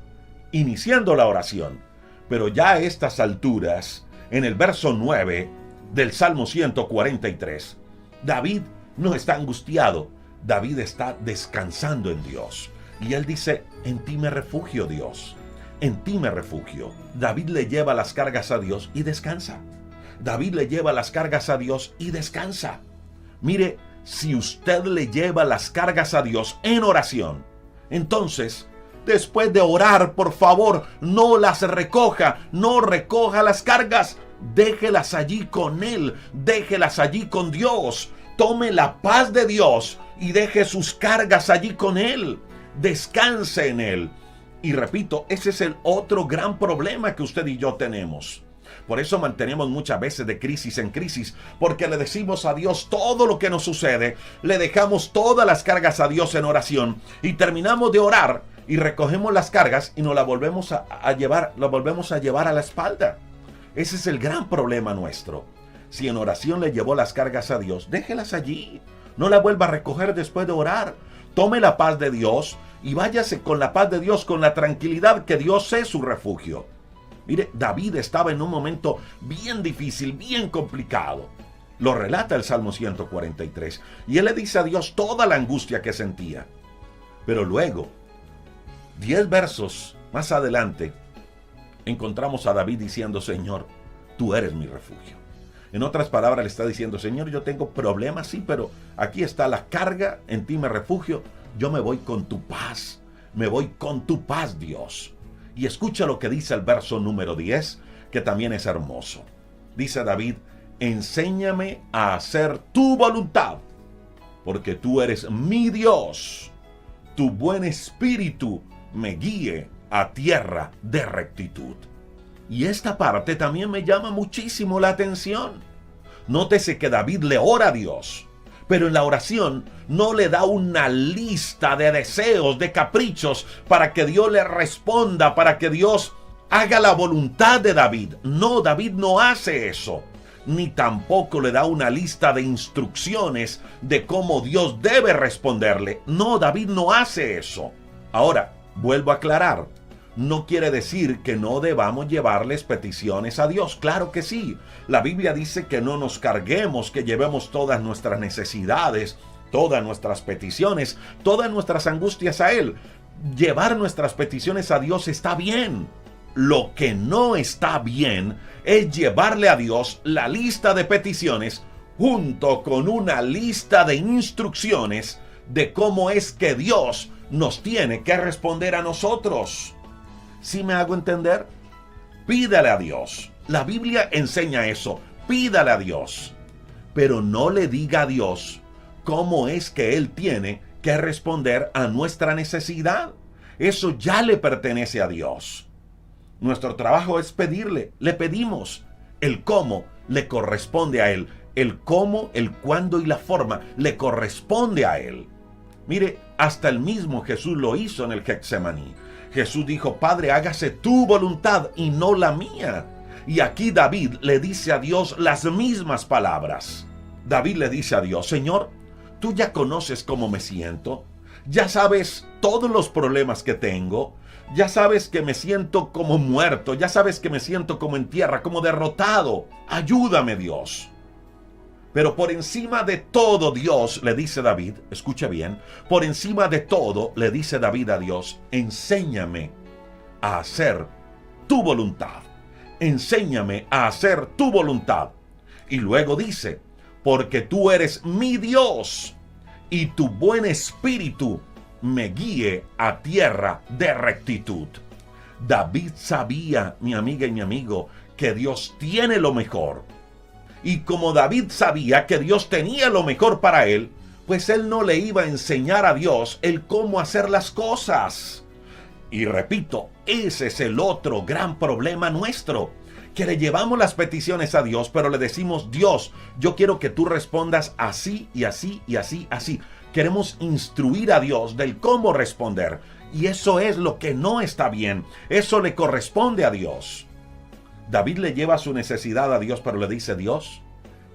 iniciando la oración. Pero ya a estas alturas, en el verso 9 del Salmo 143, David no está angustiado, David está descansando en Dios. Y él dice: en ti me refugio, Dios. En ti me refugio. David le lleva las cargas a Dios y descansa. David le lleva las cargas a Dios y descansa. Mire, si usted le lleva las cargas a Dios en oración, entonces, después de orar, por favor, no las recoja, no recoja las cargas. Déjelas allí con Él, déjelas allí con Dios. Tome la paz de Dios y deje sus cargas allí con Él. Descanse en Él. Y repito, ese es el otro gran problema que usted y yo tenemos. Por eso mantenemos muchas veces de crisis en crisis, porque le decimos a Dios todo lo que nos sucede, le dejamos todas las cargas a Dios en oración y terminamos de orar y recogemos las cargas y nos las volvemos a llevar a la espalda. Ese es el gran problema nuestro. Si en oración le llevó las cargas a Dios, déjelas allí. No las vuelva a recoger después de orar. Tome la paz de Dios y váyase con la paz de Dios, con la tranquilidad que Dios es su refugio. Mire, David estaba en un momento bien difícil, bien complicado. Lo relata el Salmo 143. Y él le dice a Dios toda la angustia que sentía. Pero luego, 10 versos más adelante, encontramos a David diciendo: Señor, tú eres mi refugio. En otras palabras, le está diciendo: Señor, yo tengo problemas, sí, pero aquí está la carga, en ti me refugio. Yo me voy con tu paz, me voy con tu paz, Dios. Y escucha lo que dice el verso número 10, que también es hermoso. Dice David: enséñame a hacer tu voluntad, porque tú eres mi Dios. Tu buen espíritu me guíe a tierra de rectitud. Y esta parte también me llama muchísimo la atención. Nótese que David le ora a Dios, pero en la oración no le da una lista de deseos, de caprichos, para que Dios le responda, para que Dios haga la voluntad de David. No, David no hace eso. Ni tampoco le da una lista de instrucciones de cómo Dios debe responderle. No, David no hace eso. Ahora, vuelvo a aclarar. No quiere decir que no debamos llevarles peticiones a Dios. Claro que sí. La Biblia dice que no nos carguemos, que llevemos todas nuestras necesidades, todas nuestras peticiones, todas nuestras angustias a Él. Llevar nuestras peticiones a Dios está bien. Lo que no está bien es llevarle a Dios la lista de peticiones junto con una lista de instrucciones de cómo es que Dios nos tiene que responder a nosotros. ¿Sí me hago entender? Pídale a Dios. La Biblia enseña eso. Pídale a Dios. Pero no le diga a Dios cómo es que Él tiene que responder a nuestra necesidad. Eso ya le pertenece a Dios. Nuestro trabajo es pedirle. Le pedimos. El cómo le corresponde a Él. El cómo, el cuándo y la forma le corresponde a Él. Mire, hasta el mismo Jesús lo hizo en el Getsemaní. Jesús dijo: Padre, hágase tu voluntad y no la mía. Y aquí David le dice a Dios las mismas palabras. David le dice a Dios: Señor, tú ya conoces cómo me siento. Ya sabes todos los problemas que tengo. Ya sabes que me siento como muerto. Ya sabes que me siento como en tierra, como derrotado. Ayúdame, Dios. Pero por encima de todo, Dios, le dice David, escuche bien, por encima de todo, le dice David a Dios: enséñame a hacer tu voluntad. Enséñame a hacer tu voluntad. Y luego dice: porque tú eres mi Dios y tu buen espíritu me guíe a tierra de rectitud. David sabía, mi amiga y mi amigo, que Dios tiene lo mejor. Y como David sabía que Dios tenía lo mejor para él, pues él no le iba a enseñar a Dios el cómo hacer las cosas. Y repito, ese es el otro gran problema nuestro, que le llevamos las peticiones a Dios, pero le decimos: Dios, yo quiero que tú respondas así y así y así, así. Queremos instruir a Dios del cómo responder. Y eso es lo que no está bien. Eso le corresponde a Dios. David le lleva su necesidad a Dios, pero le dice: Dios,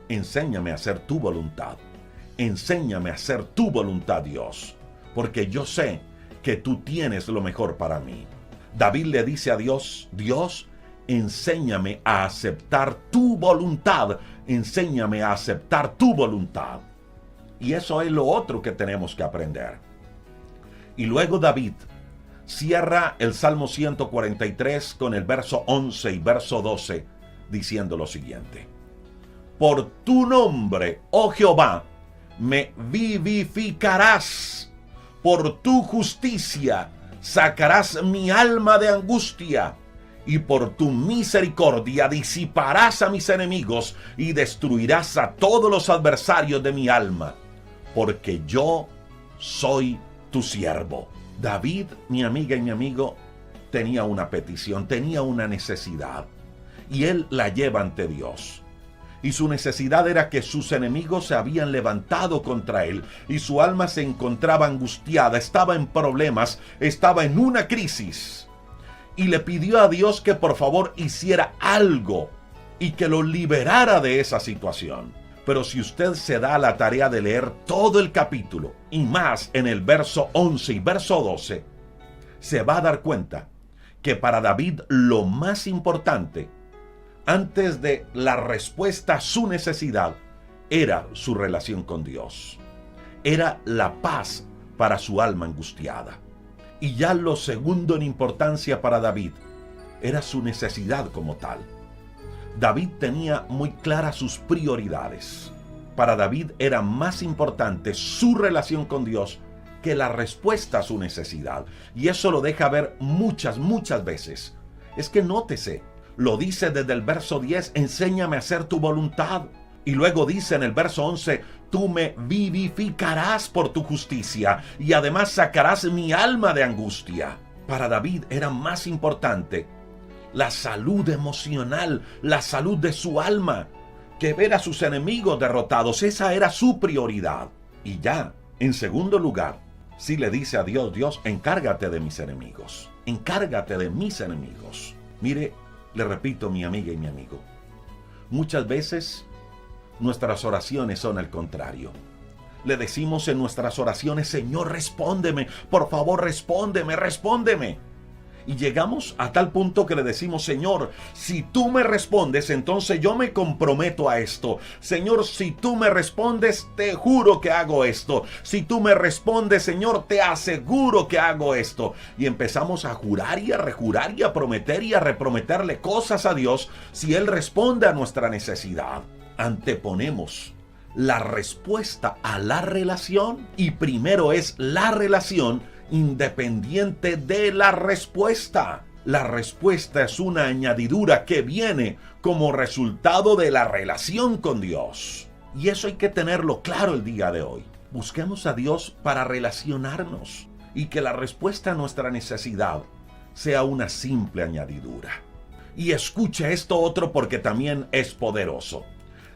enséñame a hacer tu voluntad. Enséñame a hacer tu voluntad, Dios, porque yo sé que tú tienes lo mejor para mí. David le dice a Dios: Dios, enséñame a aceptar tu voluntad. Enséñame a aceptar tu voluntad. Y eso es lo otro que tenemos que aprender. Y luego David cierra el Salmo 143 con el verso 11 y verso 12, diciendo lo siguiente: Por tu nombre, oh Jehová, me vivificarás. Por tu justicia sacarás mi alma de angustia. Y por tu misericordia disiparás a mis enemigos y destruirás a todos los adversarios de mi alma. Porque yo soy tu siervo. David, mi amiga y mi amigo, tenía una petición, tenía una necesidad. Y él la lleva ante Dios. Y su necesidad era que sus enemigos se habían levantado contra él y su alma se encontraba angustiada, estaba en problemas, estaba en una crisis. Y le pidió a Dios que por favor hiciera algo y que lo liberara de esa situación. Pero si usted se da a la tarea de leer todo el capítulo y más en el verso 11 y verso 12, se va a dar cuenta que para David lo más importante antes de la respuesta a su necesidad era su relación con Dios. Era la paz para su alma angustiada. Y ya lo segundo en importancia para David era su necesidad como tal. David tenía muy claras sus prioridades. Para David era más importante su relación con Dios que la respuesta a su necesidad. Y eso lo deja ver muchas veces. Es que nótese, lo dice desde el verso 10, enséñame a hacer tu voluntad. Y luego dice en el verso 11, tú me vivificarás por tu justicia y además sacarás mi alma de angustia. Para David era más importante la salud emocional, la salud de su alma, que ver a sus enemigos derrotados. Esa era su prioridad. Y ya, en segundo lugar, sí le dice a Dios: Dios, encárgate de mis enemigos. Encárgate de mis enemigos. Mire, le repito, mi amiga y mi amigo, muchas veces nuestras oraciones son al contrario. Le decimos en nuestras oraciones: Señor, respóndeme, por favor, respóndeme. Y llegamos a tal punto que le decimos: Señor, si tú me respondes, entonces yo me comprometo a esto. Señor, si tú me respondes, te juro que hago esto. Si tú me respondes, Señor, te aseguro que hago esto. Y empezamos a jurar y a rejurar y a prometer y a reprometerle cosas a Dios si Él responde a nuestra necesidad. Anteponemos la respuesta a la relación y primero es la relación independiente de la respuesta. La respuesta es una añadidura que viene como resultado de la relación con Dios. Y eso hay que tenerlo claro el día de hoy. Busquemos a Dios para relacionarnos y que la respuesta a nuestra necesidad sea una simple añadidura. Y escuche esto otro porque también es poderoso.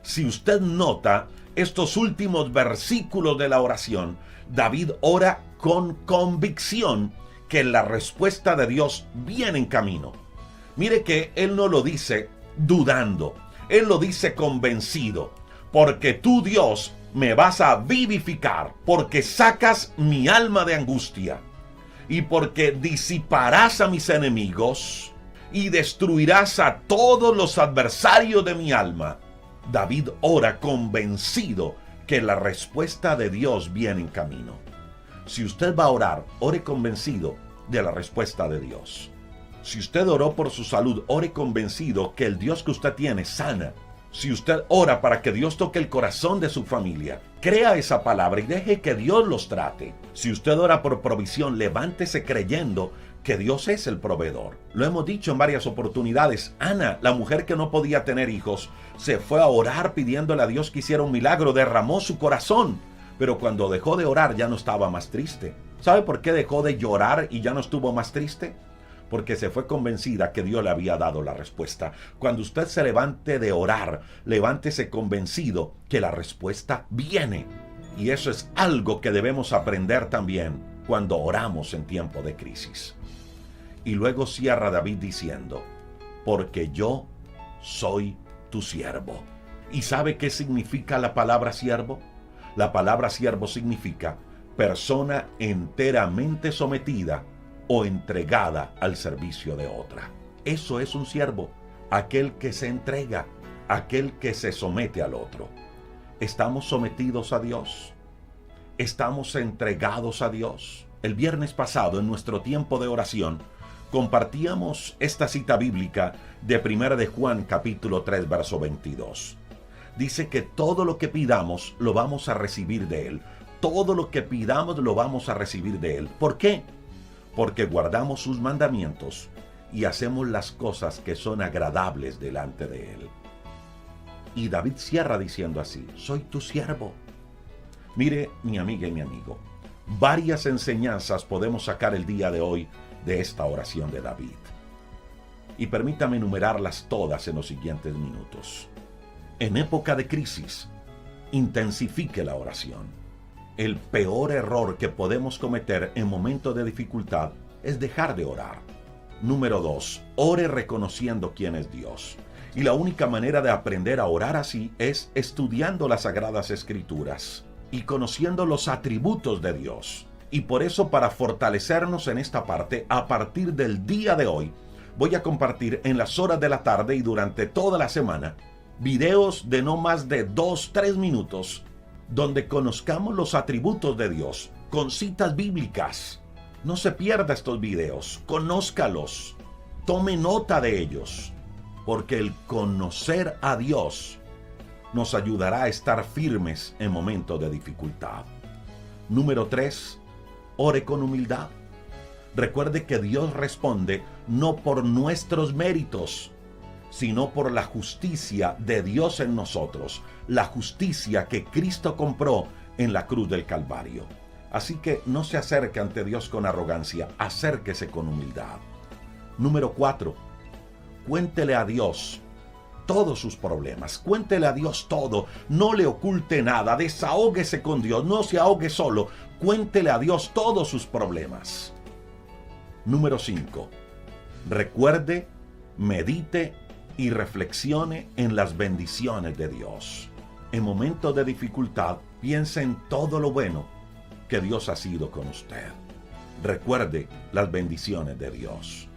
Si usted nota estos últimos versículos de la oración, David ora con convicción que la respuesta de Dios viene en camino. Mire que él no lo dice dudando, él lo dice convencido, porque tú, Dios, me vas a vivificar, porque sacas mi alma de angustia, y porque disiparás a mis enemigos y destruirás a todos los adversarios de mi alma. David ora convencido que la respuesta de Dios viene en camino. Si usted va a orar, ore convencido de la respuesta de Dios. Si usted oró por su salud, ore convencido que el Dios que usted tiene sana. Si usted ora para que Dios toque el corazón de su familia, crea esa palabra y deje que Dios los trate. Si usted ora por provisión, levántese creyendo que Dios es el proveedor. Lo hemos dicho en varias oportunidades. Ana, la mujer que no podía tener hijos, se fue a orar pidiéndole a Dios que hiciera un milagro, derramó su corazón. Pero cuando dejó de orar ya no estaba más triste. ¿Sabe por qué dejó de llorar y ya no estuvo más triste? porque se fue convencida que Dios le había dado la respuesta. Cuando usted se levante de orar, levántese convencido que la respuesta viene. Y eso es algo que debemos aprender también cuando oramos en tiempo de crisis. Y luego cierra David diciendo, porque yo soy tu siervo. ¿Y sabe qué significa la palabra siervo? La palabra siervo significa persona enteramente sometida o entregada al servicio de otra. Eso es un siervo, aquel que se entrega, aquel que se somete al otro. ¿Estamos sometidos a Dios? ¿Estamos entregados a Dios? El viernes pasado, en nuestro tiempo de oración, compartíamos esta cita bíblica de 1 de Juan capítulo 3, verso 22. Dice que todo lo que pidamos lo vamos a recibir de Él. Todo lo que pidamos lo vamos a recibir de Él. ¿Por qué? Porque guardamos sus mandamientos y hacemos las cosas que son agradables delante de Él. Y David cierra diciendo así, soy tu siervo. Mire, mi amiga y mi amigo, varias enseñanzas podemos sacar el día de hoy de esta oración de David. Y permítame enumerarlas todas en los siguientes minutos. En época de crisis, intensifique la oración. El peor error que podemos cometer en momentos de dificultad es dejar de orar. Número 2, ore reconociendo quién es Dios. Y la única manera de aprender a orar así es estudiando las Sagradas Escrituras y conociendo los atributos de Dios. Y por eso, para fortalecernos en esta parte, a partir del día de hoy, voy a compartir en las horas de la tarde y durante toda la semana videos de no más de 2-3 minutos donde conozcamos los atributos de Dios con citas bíblicas. No se pierda estos videos, conózcalos, tome nota de ellos, porque el conocer a Dios nos ayudará a estar firmes en momentos de dificultad. Número 3, ore con humildad. Recuerde que Dios responde no por nuestros méritos, sino por la justicia de Dios en nosotros, la justicia que Cristo compró en la cruz del Calvario. Así que no se acerque ante Dios con arrogancia, acérquese con humildad. Número 4, cuéntele a Dios todos sus problemas, cuéntele a Dios todo, no le oculte nada, desahóguese con Dios, no se ahogue solo, cuéntele a Dios todos sus problemas. Número 5, recuerde, medite y reflexione en las bendiciones de Dios. En momentos de dificultad, piense en todo lo bueno que Dios ha sido con usted. Recuerde las bendiciones de Dios.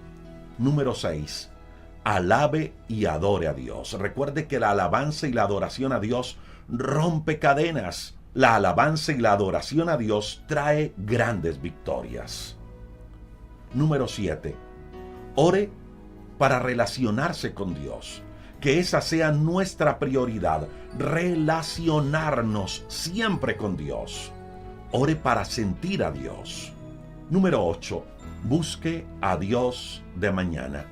Número 6, alabe y adore a Dios. Recuerde que la alabanza y la adoración a Dios rompe cadenas. La alabanza y la adoración a Dios trae grandes victorias. Número 7, ore para relacionarse con Dios. Que esa sea nuestra prioridad, relacionarnos siempre con Dios. Ore para sentir a Dios. Número 8, busque a Dios de mañana.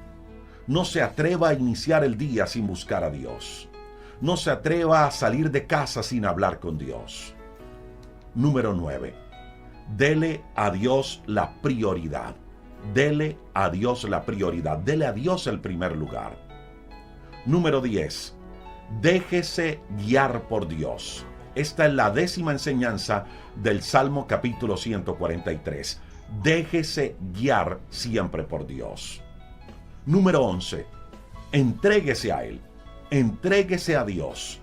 No se atreva a iniciar el día sin buscar a Dios. No se atreva a salir de casa sin hablar con Dios. Número 9, dele a Dios la prioridad. Dele a Dios la prioridad. Dele a Dios el primer lugar. Número 10, déjese guiar por Dios. Esta es la 10ª enseñanza del Salmo capítulo 143. Déjese guiar siempre por Dios. Número 11, entréguese a Él. Entréguese a Dios.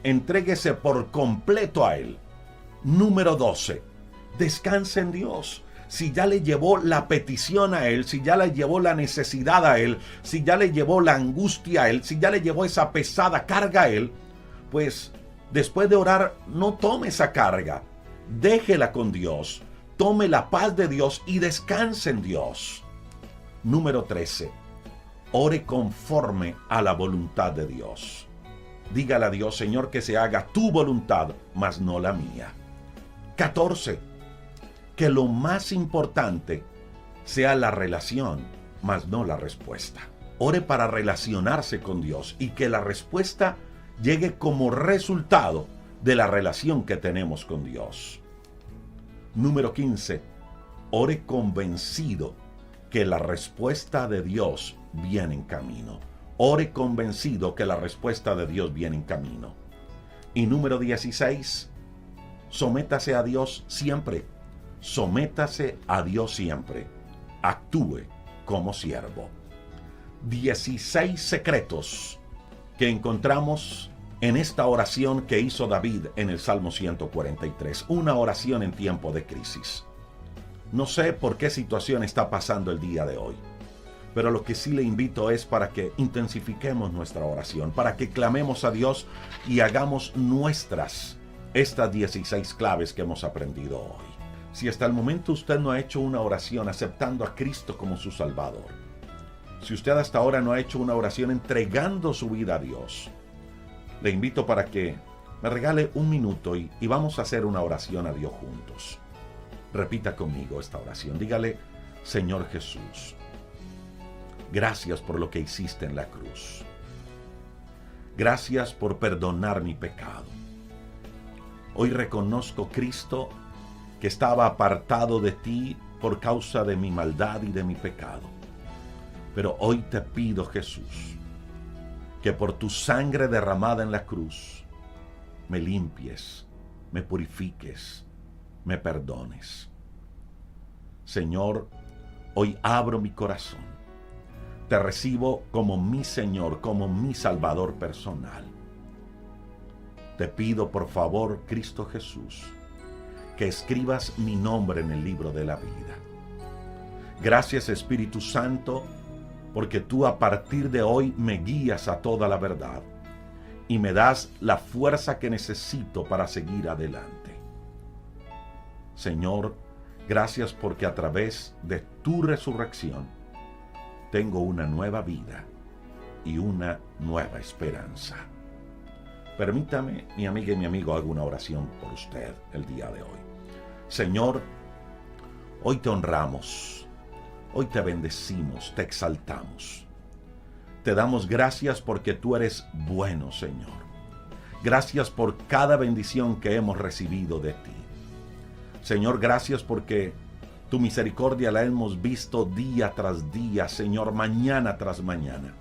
Entréguese por completo a Él. Número 12, descanse en Dios. Si ya le llevó la petición a Él, si ya le llevó la necesidad a Él, si ya le llevó la angustia a Él, si ya le llevó esa pesada carga a Él, pues después de orar, no tome esa carga. Déjela con Dios. Tome la paz de Dios y descanse en Dios. Número 13. Ore conforme a la voluntad de Dios. Dígale a Dios, Señor, que se haga tu voluntad, mas no la mía. 14. Que lo más importante sea la relación, mas no la respuesta. Ore para relacionarse con Dios y que la respuesta llegue como resultado de la relación que tenemos con Dios. Número 15. Ore convencido que la respuesta de Dios viene en camino. Ore convencido que la respuesta de Dios viene en camino. Y número 16, sométase a Dios siempre. Sométase a Dios siempre. Actúe como siervo. 16 secretos que encontramos en esta oración que hizo David en el Salmo 143. Una oración en tiempo de crisis. No sé por qué situación está pasando el día de hoy, pero lo que sí le invito es para que intensifiquemos nuestra oración, para que clamemos a Dios y hagamos nuestras estas 16 claves que hemos aprendido hoy. Si hasta el momento usted no ha hecho una oración aceptando a Cristo como su Salvador, si usted hasta ahora no ha hecho una oración entregando su vida a Dios, le invito para que me regale un minuto y vamos a hacer una oración a Dios juntos. Repita conmigo esta oración. Dígale: Señor Jesús, gracias por lo que hiciste en la cruz. Gracias por perdonar mi pecado. Hoy reconozco, Cristo, que estaba apartado de ti por causa de mi maldad y de mi pecado. Pero hoy te pido, Jesús, que por tu sangre derramada en la cruz, me limpies, me purifiques, me perdones. Señor, hoy abro mi corazón. Te recibo como mi Señor, como mi Salvador personal. Te pido, por favor, Cristo Jesús, que escribas mi nombre en el libro de la vida. Gracias, Espíritu Santo, porque tú a partir de hoy me guías a toda la verdad y me das la fuerza que necesito para seguir adelante. Señor, gracias porque a través de tu resurrección tengo una nueva vida y una nueva esperanza. Permítame, mi amiga y mi amigo, haga una oración por usted el día de hoy. Señor, hoy te honramos. Hoy te bendecimos, te exaltamos. Te damos gracias porque tú eres bueno, Señor. Gracias por cada bendición que hemos recibido de ti. Señor, gracias porque tu misericordia la hemos visto día tras día, Señor, mañana tras mañana.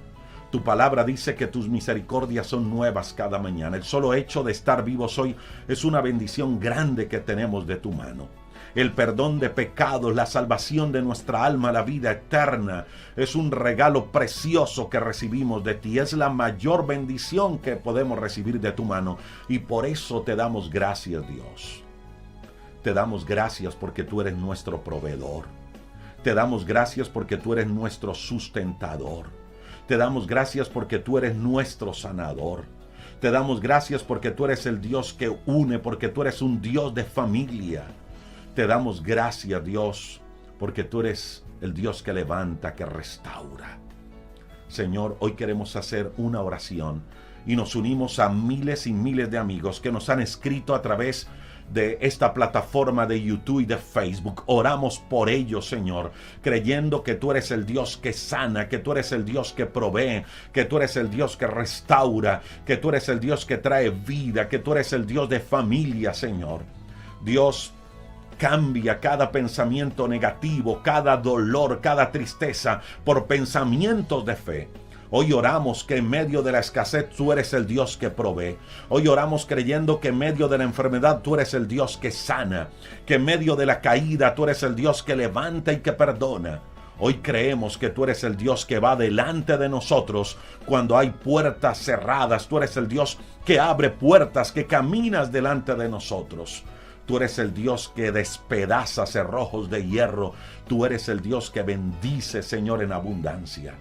Tu palabra dice que tus misericordias son nuevas cada mañana. El solo hecho de estar vivos hoy es una bendición grande que tenemos de tu mano. El perdón de pecados, la salvación de nuestra alma, la vida eterna, es un regalo precioso que recibimos de ti. Es la mayor bendición que podemos recibir de tu mano. Y por eso te damos gracias, Dios. Te damos gracias porque tú eres nuestro proveedor. Te damos gracias porque tú eres nuestro sustentador. Te damos gracias porque tú eres nuestro sanador. Te damos gracias porque tú eres el Dios que une, porque tú eres un Dios de familia. Te damos gracias, Dios, porque tú eres el Dios que levanta, que restaura. Señor, hoy queremos hacer una oración y nos unimos a miles y miles de amigos que nos han escrito a través de esta plataforma de YouTube y de Facebook. Oramos por ellos, Señor, creyendo que tú eres el Dios que sana, que tú eres el Dios que provee, que tú eres el Dios que restaura, que tú eres el Dios que trae vida, que tú eres el Dios de familia, Señor. Dios, cambia cada pensamiento negativo, cada dolor, cada tristeza por pensamientos de fe. Hoy oramos que en medio de la escasez tú eres el Dios que provee. Hoy oramos creyendo que en medio de la enfermedad tú eres el Dios que sana, que en medio de la caída tú eres el Dios que levanta y que perdona. Hoy creemos que tú eres el Dios que va delante de nosotros cuando hay puertas cerradas. Tú eres el Dios que abre puertas, que caminas delante de nosotros. Tú eres el Dios que despedaza cerrojos de hierro. Tú eres el Dios que bendice, Señor, en abundancia.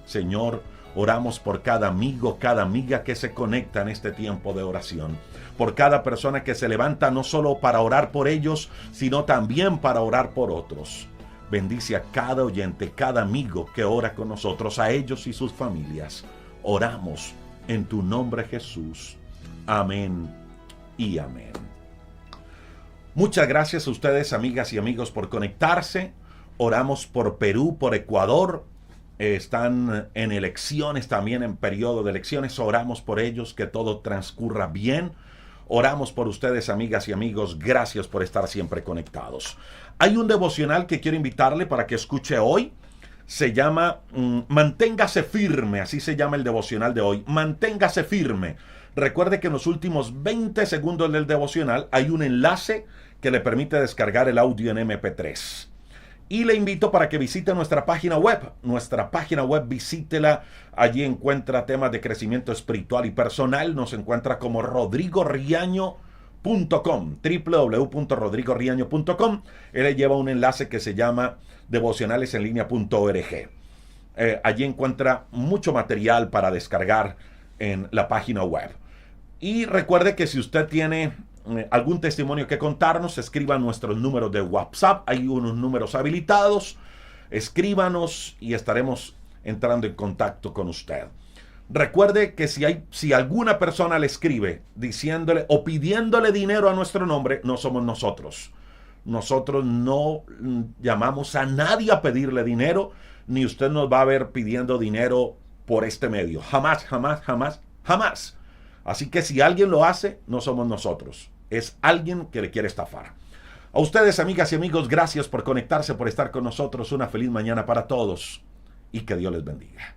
Señor, oramos por cada amigo, cada amiga que se conecta en este tiempo de oración. Por cada persona que se levanta no solo para orar por ellos, sino también para orar por otros. Bendice a cada oyente, cada amigo que ora con nosotros, a ellos y sus familias. Oramos en tu nombre, Jesús. Amén y amén. Muchas gracias a ustedes, amigas y amigos, por conectarse. Oramos por Perú, por Ecuador. Están en elecciones, también en periodo de elecciones. Oramos por ellos, que todo transcurra bien. Oramos por ustedes, amigas y amigos. Gracias por estar siempre conectados. Hay un devocional que quiero invitarle para que escuche hoy. Se llama Manténgase firme, así se llama el devocional de hoy. Manténgase firme. Recuerde que en los últimos 20 segundos del devocional hay un enlace que le permite descargar el audio en MP3. Y le invito para que visite nuestra página web. Nuestra página web, visítela. Allí encuentra temas de crecimiento espiritual y personal. Nos encuentra como rodrigoriaño.com, www.rodrigoriaño.com. Él le lleva un enlace que se llama devocionalesenlinea.org. Allí encuentra mucho material para descargar en la página web. Y recuerde que si usted tiene algún testimonio que contarnos, escriba nuestros números de WhatsApp. Hay unos números habilitados. Escríbanos y estaremos entrando en contacto con usted. Recuerde que si alguna persona le escribe diciéndole o pidiéndole dinero a nuestro nombre, no somos nosotros. Nosotros no llamamos a nadie a pedirle dinero, ni usted nos va a ver pidiendo dinero por este medio. Jamás, jamás, jamás, jamás. Así que si alguien lo hace, no somos nosotros. Es alguien que le quiere estafar. A ustedes, amigas y amigos, gracias por conectarse, por estar con nosotros. Una feliz mañana para todos y que Dios les bendiga.